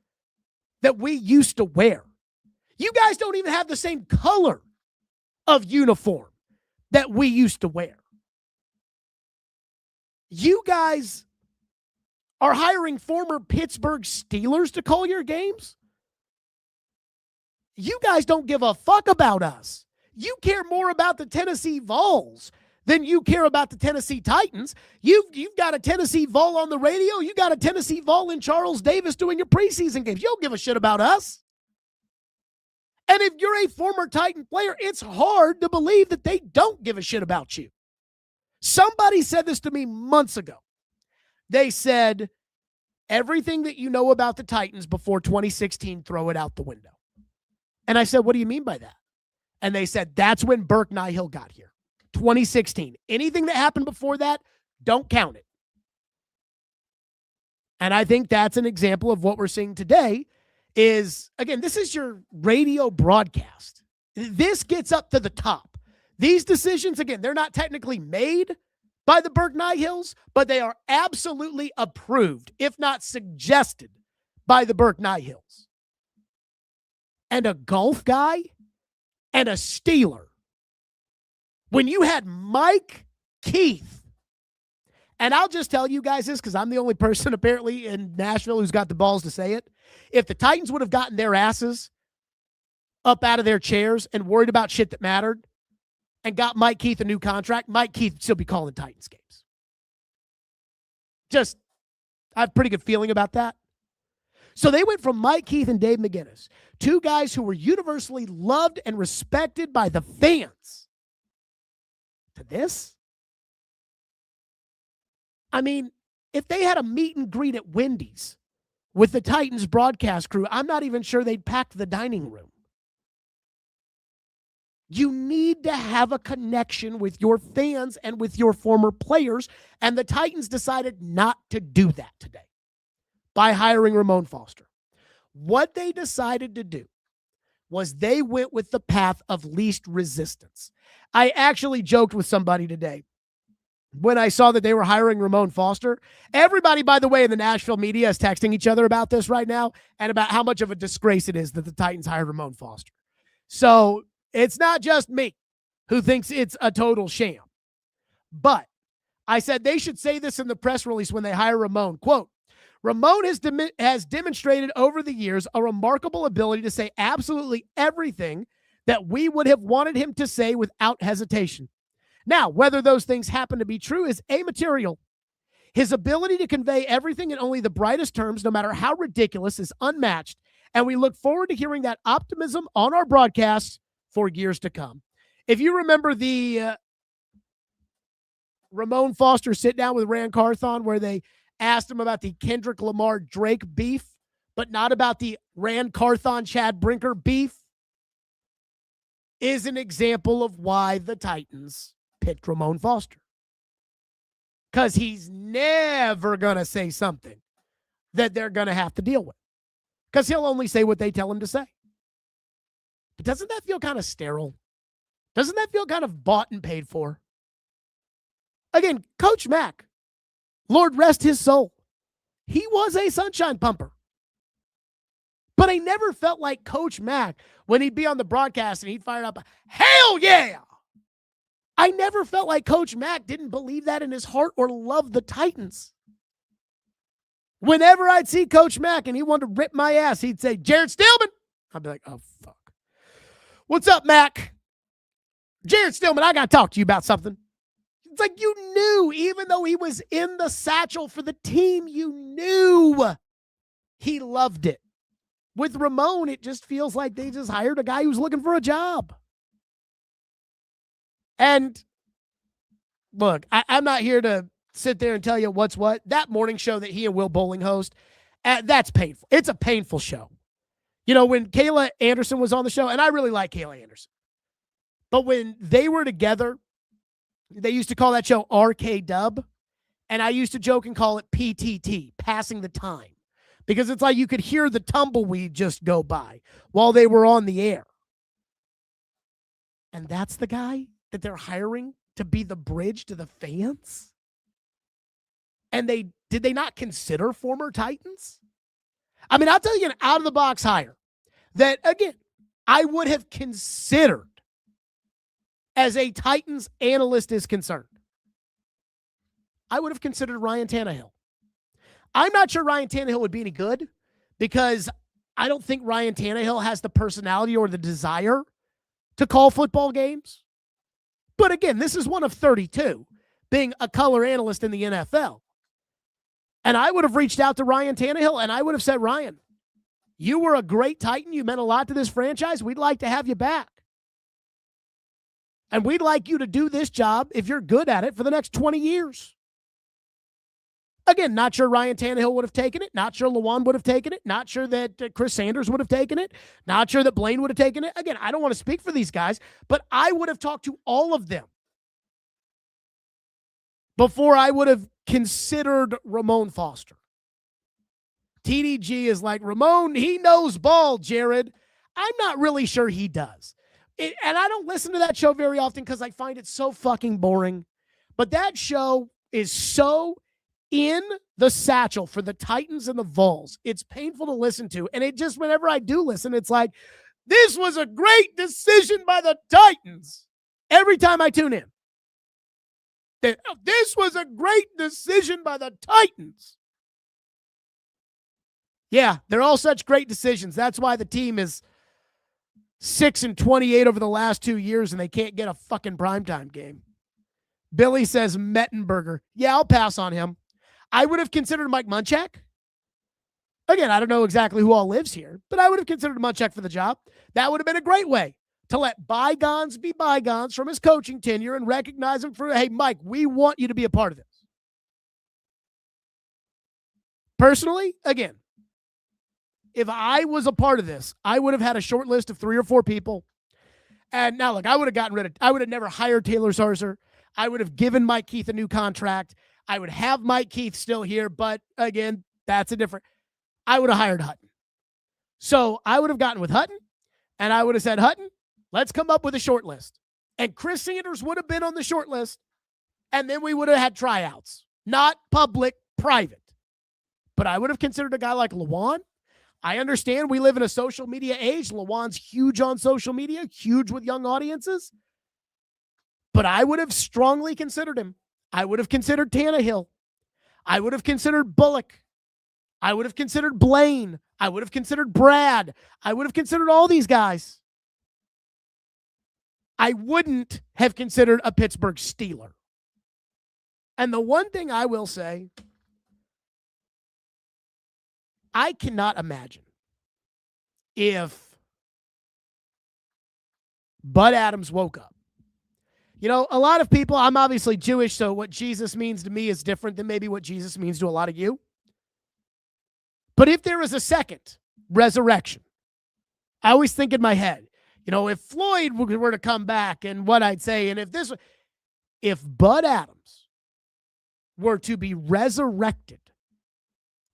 Speaker 2: that we used to wear. You guys don't even have the same color of uniform that we used to wear. You guys are hiring former Pittsburgh Steelers to call your games? You guys don't give a fuck about us. You care more about the Tennessee Vols than you care about the Tennessee Titans. You've got a Tennessee Vol on the radio. You got a Tennessee Vol in Charles Davis doing your preseason games. You don't give a shit about us. And if you're a former Titan player, it's hard to believe that they don't give a shit about you. Somebody said this to me months ago. They said, everything that you know about the Titans before 2016, throw it out the window. And I said, what do you mean by that? And they said, that's when Burke Nihill got here, 2016. Anything that happened before that, don't count it. And I think that's an example of what we're seeing today is, again, this is your radio broadcast. This gets up to the top. These decisions, again, they're not technically made by the Burke Nihills, but they are absolutely approved, if not suggested, by the Burke Nihills. And a golf guy and a Steeler. When you had Mike Keith, and I'll just tell you guys this because I'm the only person apparently in Nashville who's got the balls to say it. If the Titans would have gotten their asses up out of their chairs and worried about shit that mattered, and got Mike Keith a new contract, Mike Keith would still be calling Titans games. Just, I have a pretty good feeling about that. So they went from Mike Keith and Dave McGinnis, two guys who were universally loved and respected by the fans, to this. I mean, if they had a meet and greet at Wendy's with the Titans broadcast crew, I'm not even sure they'd pack the dining room. You need to have a connection with your fans and with your former players, and the Titans decided not to do that today by hiring Ramon Foster. What they decided to do was they went with the path of least resistance. I actually joked with somebody today when I saw that they were hiring Ramon Foster. Everybody, by the way, in the Nashville media is texting each other about this right now and about how much of a disgrace it is that the Titans hired Ramon Foster. So it's not just me who thinks it's a total sham. But I said they should say this in the press release when they hire Ramon. Quote, Ramon has demonstrated over the years a remarkable ability to say absolutely everything that we would have wanted him to say without hesitation. Now, whether those things happen to be true is immaterial. His ability to convey everything in only the brightest terms, no matter how ridiculous, is unmatched, and we look forward to hearing that optimism on our broadcasts for years to come. If you remember the Ramon Foster sit-down with Rand Carthon where they asked him about the Kendrick Lamar-Drake beef, but not about the Rand Carthon-Chad Brinker beef, is an example of why the Titans picked Ramon Foster. Because he's never going to say something that they're going to have to deal with. because he'll only say what they tell him to say. But doesn't that feel kind of sterile? Doesn't that feel kind of bought and paid for? Again, Coach Mack, Lord rest his soul, he was a sunshine pumper. But I never felt like Coach Mack, when he'd be on the broadcast and he'd fire up, hell yeah! I never felt like Coach Mack didn't believe that in his heart or love the Titans. Whenever I'd see Coach Mack and he wanted to rip my ass, he'd say, Jared Stillman. I'd be like, oh, fuck. What's up, Mac? Jared Stillman, I got to talk to you about something. It's like you knew, even though he was in the satchel for the team, you knew he loved it. With Ramon, it just feels like they just hired a guy who's looking for a job. And look, I'm not here to sit there and tell you what's what. That morning show that he and Will Bowling host, that's painful. It's a painful show. You know, when Kayla Anderson was on the show, and I really like Kayla Anderson, but when they were together, they used to call that show RK Dub, and I used to joke and call it PTT, passing the time, because it's like you could hear the tumbleweed just go by while they were on the air. And that's the guy that they're hiring to be the bridge to the fans? And did they not consider former Titans? I mean, I'll tell you an out-of-the-box hire that, again, I would have considered as a Titans analyst is concerned. I would have considered Ryan Tannehill. I'm not sure Ryan Tannehill would be any good because I don't think Ryan Tannehill has the personality or the desire to call football games. But again, this is one of 32, being a color analyst in the NFL. And I would have reached out to Ryan Tannehill and I would have said, Ryan, you were a great Titan. You meant a lot to this franchise. We'd like to have you back. And we'd like you to do this job, if you're good at it, for the next 20 years. Again, not sure Ryan Tannehill would have taken it. Not sure Lawan would have taken it. Not sure that Chris Sanders would have taken it. Not sure that Blaine would have taken it. Again, I don't want to speak for these guys, but I would have talked to all of them before I would have considered Ramon Foster. TDG is like, Ramon, he knows ball, Jared. I'm not really sure he does. And I don't listen to that show very often because I find it so fucking boring. But that show is so in the satchel for the Titans and the Vols. It's painful to listen to. And it just, whenever I do listen, it's like, this was a great decision by the Titans. Every time I tune in. This was a great decision by the Titans. Yeah, they're all such great decisions. That's why the team is 6-28 over the last 2 years and they can't get a fucking primetime game. Billy says Mettenberger. Yeah, I'll pass on him. I would have considered Mike Munchak. Again, I don't know exactly who all lives here, but I would have considered Munchak for the job. That would have been a great way to let bygones be bygones from his coaching tenure and recognize him for, hey, Mike, we want you to be a part of this. Personally, again, if I was a part of this, I would have had a short list of 3 or 4 people. And now, look, I would have never hired Taylor Zarzer. I would have given Mike Keith a new contract. I would have Mike Keith still here, but again, that's I would have hired Hutton. So I would have gotten with Hutton, and I would have said, Hutton, let's come up with a short list. And Chris Sanders would have been on the short list, and then we would have had tryouts. Not public, private. But I would have considered a guy like Lawan. I understand we live in a social media age. Lawan's huge on social media, huge with young audiences. But I would have strongly considered him. I would have considered Tannehill. I would have considered Bullock. I would have considered Blaine. I would have considered Brad. I would have considered all these guys. I wouldn't have considered a Pittsburgh Steeler. And the one thing I will say, I cannot imagine if Bud Adams woke up. You know, a lot of people, I'm obviously Jewish, so what Jesus means to me is different than maybe what Jesus means to a lot of you. But if there is a second resurrection, I always think in my head, you know, if Floyd were to come back and what I'd say, and if Bud Adams were to be resurrected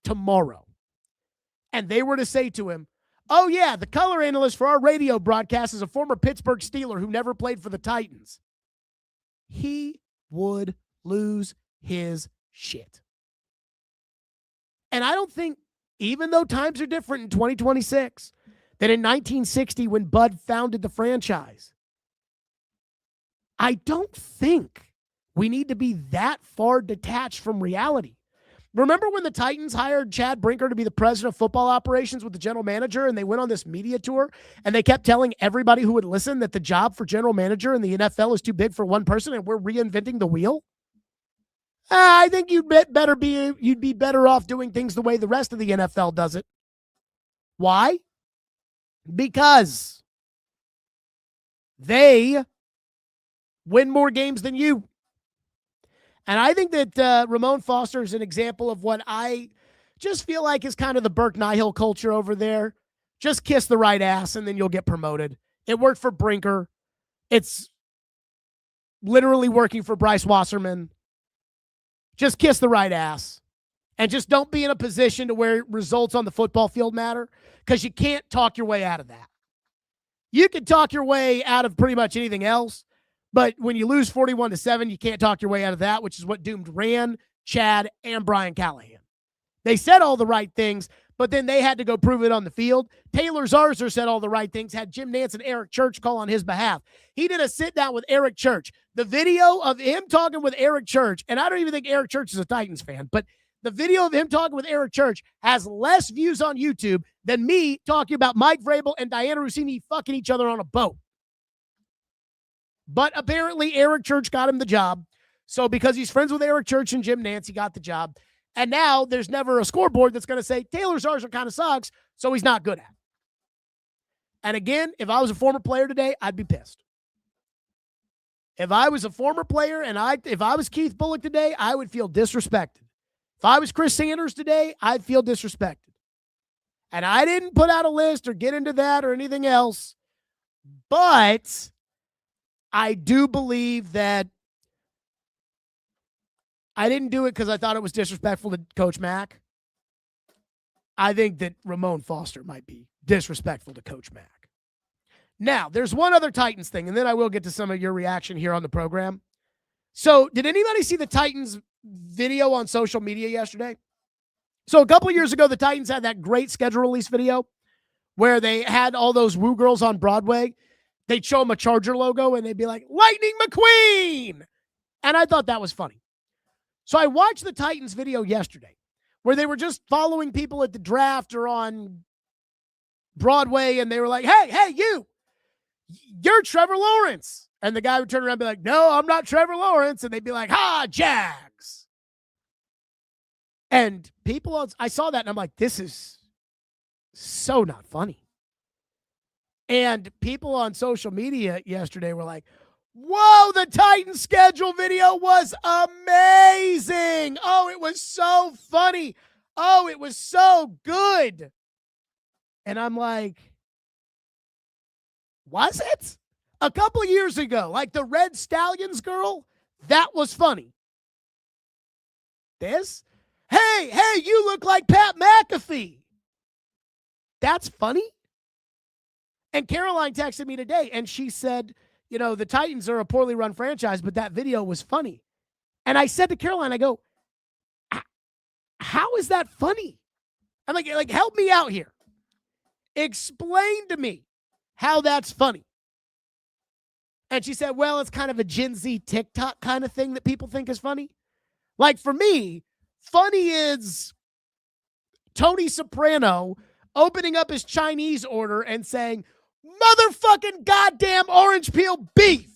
Speaker 2: tomorrow and they were to say to him, oh, yeah, the color analyst for our radio broadcast is a former Pittsburgh Steeler who never played for the Titans, he would lose his shit. And I don't think, even though times are different in 2026 than in 1960 when Bud founded the franchise, I don't think we need to be that far detached from reality. Remember when the Titans hired Chad Brinker to be the president of football operations with the general manager, and they went on this media tour, and they kept telling everybody who would listen that the job for general manager in the NFL is too big for one person and we're reinventing the wheel? I think you'd be better off doing things the way the rest of the NFL does it. Why? Because they win more games than you. And I think that Ramon Foster is an example of what I just feel like is kind of the Burke Nihill culture over there. Just kiss the right ass and then you'll get promoted. It worked for Brinker. It's literally working for Bryce Wasserman. Just kiss the right ass. And just don't be in a position to where results on the football field matter, because you can't talk your way out of that. You can talk your way out of pretty much anything else, but when you lose 41-7, you can't talk your way out of that, which is what doomed Rand, Chad, and Brian Callahan. They said all the right things, but then they had to go prove it on the field. Taylor Zarzer said all the right things, had Jim Nantz and Eric Church call on his behalf. He did a sit-down with Eric Church. The video of him talking with Eric Church, and I don't even think Eric Church is a Titans fan, but the video of him talking with Eric Church has less views on YouTube than me talking about Mike Vrabel and Diana Rossini fucking each other on a boat. But apparently Eric Church got him the job. So because he's friends with Eric Church and Jim Nantz, he got the job. And now there's never a scoreboard that's going to say Taylor Zarzer kind of sucks, so he's not good at it. And again, if I was a former player today, I'd be pissed. If I was a former player and if I was Keith Bullock today, I would feel disrespected. If I was Chris Sanders today, I'd feel disrespected. And I didn't put out a list or get into that or anything else, but I do believe that I didn't do it because I thought it was disrespectful to Coach Mack. I think that Ramon Foster might be disrespectful to Coach Mack. Now, there's one other Titans thing, and then I will get to some of your reaction here on the program. So, did anybody see the Titans video on social media yesterday? So, a couple of years ago, the Titans had that great schedule release video where they had all those woo girls on Broadway. They'd show them a Charger logo, and they'd be like, Lightning McQueen! And I thought that was funny. So I watched the Titans video yesterday where they were just following people at the draft or on Broadway, and they were like, hey, you're Trevor Lawrence. And the guy would turn around and be like, no, I'm not Trevor Lawrence. And they'd be like, ha, Jags. And I saw that, and I'm like, this is so not funny. And people on social media yesterday were like, whoa, the Titans schedule video was amazing. Oh, it was so funny. Oh, it was so good. And I'm like, was it? A couple years ago, like the Red Stallions girl, that was funny. This? Hey, you look like Pat McAfee. That's funny? And Caroline texted me today, and she said, you know, the Titans are a poorly run franchise, but that video was funny. And I said to Caroline, I go, how is that funny? I'm like, help me out here. Explain to me how that's funny. And she said, well, it's kind of a Gen Z TikTok kind of thing that people think is funny. Like for me, funny is Tony Soprano opening up his Chinese order and saying, motherfucking goddamn orange peel beef,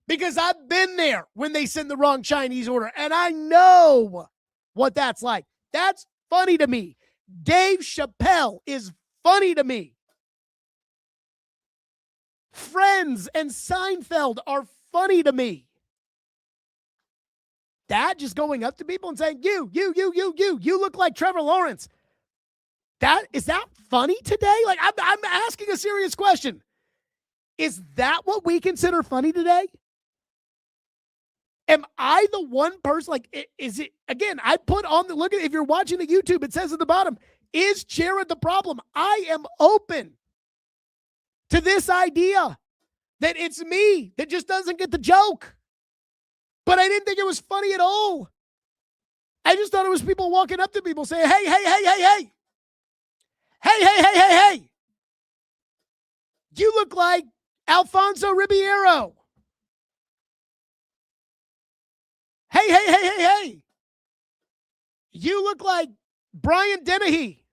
Speaker 2: because I've been there when they send the wrong Chinese order, and I know what that's like. That's funny to me. Dave Chappelle is funny to me. Friends and Seinfeld are funny to me. That just going up to people and saying, you look like Trevor Lawrence. Is that funny today? Like, I'm asking a serious question. Is that what we consider funny today? Am I the one person, like, is it, again, I put on the, look at, if you're watching the YouTube, it says at the bottom, Is Jared the problem? I am open to this idea that it's me that just doesn't get the joke. But I didn't think it was funny at all. I just thought it was people walking up to people saying, hey, hey, hey, hey, hey. Hey, hey, hey, hey, hey. You look like Alfonso Ribeiro. Hey, hey, hey, hey, hey. You look like Brian Dennehy.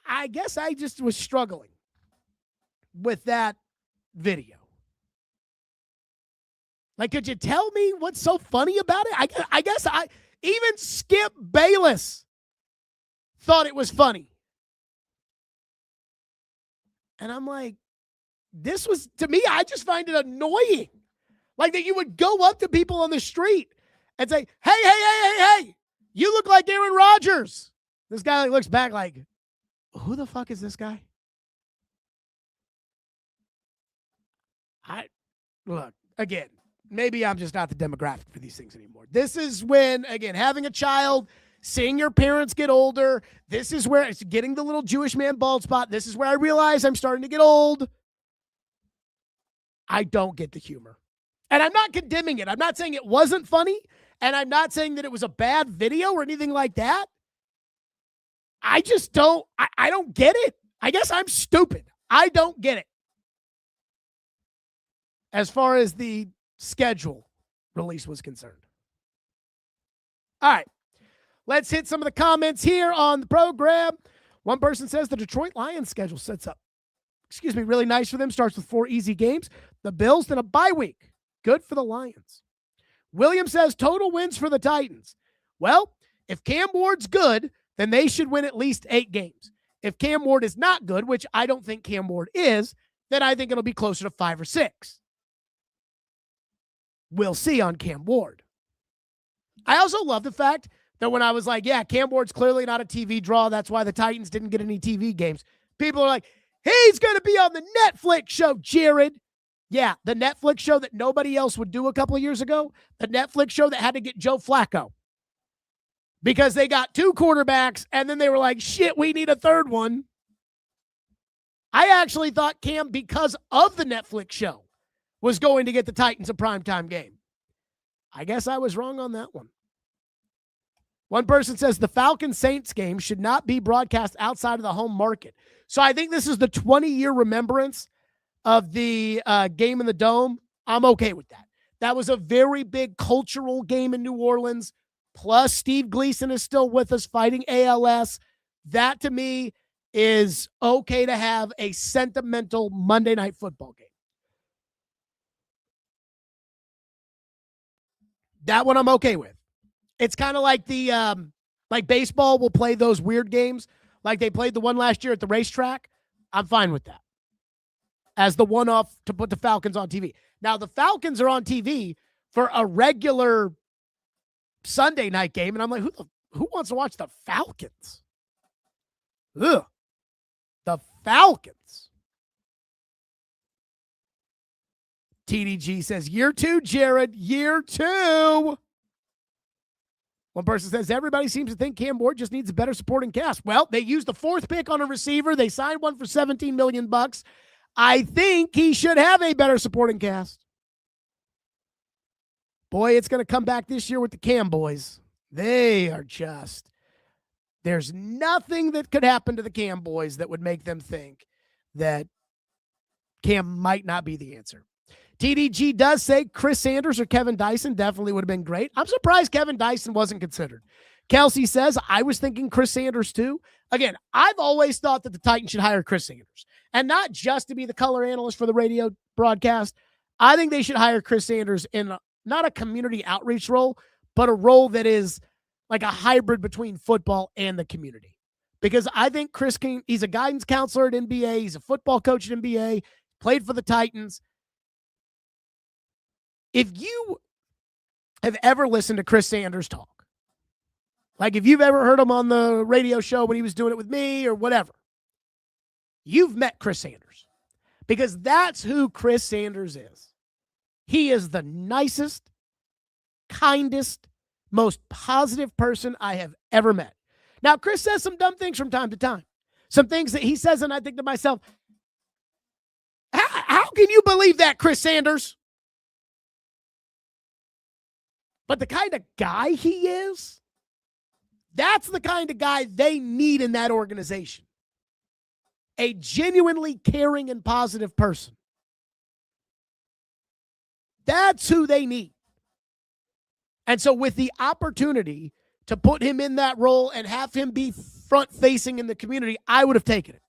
Speaker 2: I guess I just was struggling with that video. Like, could you tell me what's so funny about it? I guess even Skip Bayless thought it was funny. And I'm like, this was, to me, I just find it annoying. Like that you would go up to people on the street and say, hey, hey, hey, hey, hey, you look like Aaron Rodgers. This guy looks back like, who the fuck is this guy? Look, again, maybe I'm just not the demographic for these things anymore. This is when, again, having a child, seeing your parents get older, this is where it's getting the little Jewish man bald spot. This is where I realize I'm starting to get old. I don't get the humor. And I'm not condemning it. I'm not saying it wasn't funny, and I'm not saying that it was a bad video or anything like that. I just don't, I don't get it. I guess I'm stupid. I don't get it. As far as the schedule release was concerned. All right. Let's hit some of the comments here on the program. One person says the Detroit Lions schedule sets up, really nice for them. Starts with 4 easy games. The Bills, then a bye week. Good for the Lions. William says total wins for the Titans. Well, if Cam Ward's good, then they should win at least 8 games. If Cam Ward is not good, which I don't think Cam Ward is, then I think it'll be closer to 5 or 6. We'll see on Cam Ward. I also love the fact that when I was like, yeah, Cam Ward's clearly not a TV draw. That's why the Titans didn't get any TV games. People are like, he's going to be on the Netflix show, Jared. Yeah, the Netflix show that nobody else would do a couple of years ago. The Netflix show that had to get Joe Flacco. Because they got 2 quarterbacks, and then they were like, shit, we need a third one. I actually thought Cam, because of the Netflix show, was going to get the Titans a primetime game. I guess I was wrong on that one. One person says the Falcons-Saints game should not be broadcast outside of the home market. So I think this is the 20-year remembrance of the game in the Dome. I'm okay with that. That was a very big cultural game in New Orleans. Plus, Steve Gleason is still with us fighting ALS. That, to me, is okay to have a sentimental Monday Night Football game. That one I'm okay with. It's kind of like the like baseball will play those weird games. Like they played the one last year at the racetrack. I'm fine with that. As the one-off to put the Falcons on TV. Now, the Falcons are on TV for a regular Sunday night game, and I'm like, who wants to watch the Falcons? Ugh. The Falcons. TDG says, year 2, Jared, year 2. One person says, everybody seems to think Cam Ward just needs a better supporting cast. Well, they used the 4th pick on a receiver. They signed one for $17 million. I think he should have a better supporting cast. Boy, it's going to come back this year with the Cam boys. They are just, there's nothing that could happen to the Cam boys that would make them think that Cam might not be the answer. TDG does say Chris Sanders or Kevin Dyson definitely would have been great. I'm surprised Kevin Dyson wasn't considered. Kelsey says, I was thinking Chris Sanders too. Again, I've always thought that the Titans should hire Chris Sanders. And not just to be the color analyst for the radio broadcast. I think they should hire Chris Sanders in not a community outreach role, but a role that is like a hybrid between football and the community. Because I think Chris King, he's a guidance counselor at NBA. He's a football coach at NBA, played for the Titans. If you have ever listened to Chris Sanders talk, like if you've ever heard him on the radio show when he was doing it with me or whatever, you've met Chris Sanders because that's who Chris Sanders is. He is the nicest, kindest, Most positive person I have ever met. Now, Chris says some dumb things from time to time. Some things that he says, and I think to myself, how can you believe that, Chris Sanders? But the kind of guy he is, that's the kind of guy they need in that organization. A genuinely caring and positive person. That's who they need. And so with the opportunity to put him in that role and have him be front-facing in the community, I would have taken it.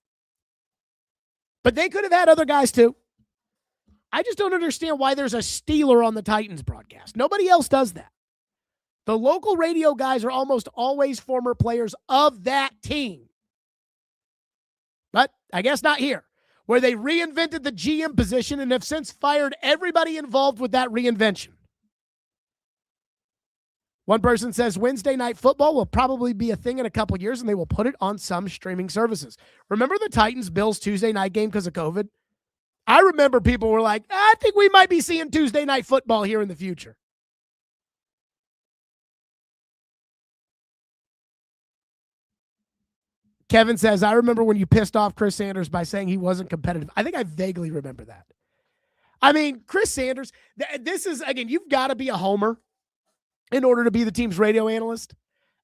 Speaker 2: But they could have had other guys too. I just don't understand why there's a Steeler on the Titans broadcast. Nobody else does that. The local radio guys are almost always former players of that team. But I guess not here, where they reinvented the GM position and have since fired everybody involved with that reinvention. One person says Wednesday night football will probably be a thing in a couple years, and they will put it on some streaming services. Remember the Titans-Bills Tuesday night game because of COVID? I remember people were like, I think we might be seeing Tuesday night football here in the future. Kevin says, I remember when you pissed off Chris Sanders by saying he wasn't competitive. I think I vaguely remember that. I mean, Chris Sanders, this is, again, you've got to be a homer in order to be the team's radio analyst.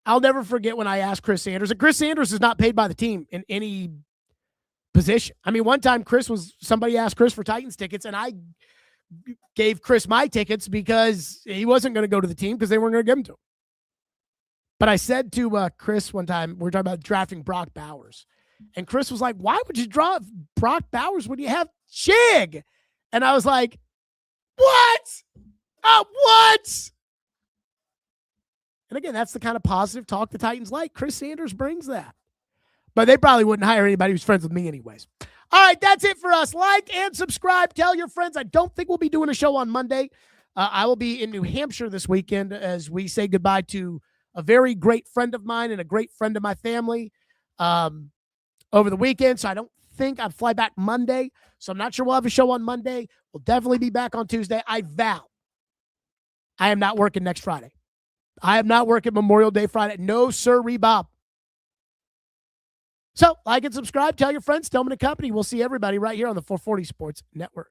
Speaker 2: I'll never forget when I asked Chris Sanders, and Chris Sanders is not paid by the team in any position. I mean, one time somebody asked Chris for Titans tickets, and I gave Chris my tickets because he wasn't going to go to the team because they weren't going to give them to him. But I said to Chris one time, we're talking about drafting Brock Bowers. And Chris was like, why would you draft Brock Bowers when you have Chig? And I was like, what? What? And again, that's the kind of positive talk the Titans like. Chris Sanders brings that. But they probably wouldn't hire anybody who's friends with me anyways. All right, that's it for us. Like and subscribe. Tell your friends. I don't think we'll be doing a show on Monday. I will be in New Hampshire this weekend as we say goodbye to a very great friend of mine and a great friend of my family over the weekend. So I don't think I'll fly back Monday. So I'm not sure we'll have a show on Monday. We'll definitely be back on Tuesday. I vow I am not working next Friday. I am not working Memorial Day Friday. No, sir, Bob. So like and subscribe. Tell your friends. Tillman and Company. We'll see everybody right here on the 440 Sports Network.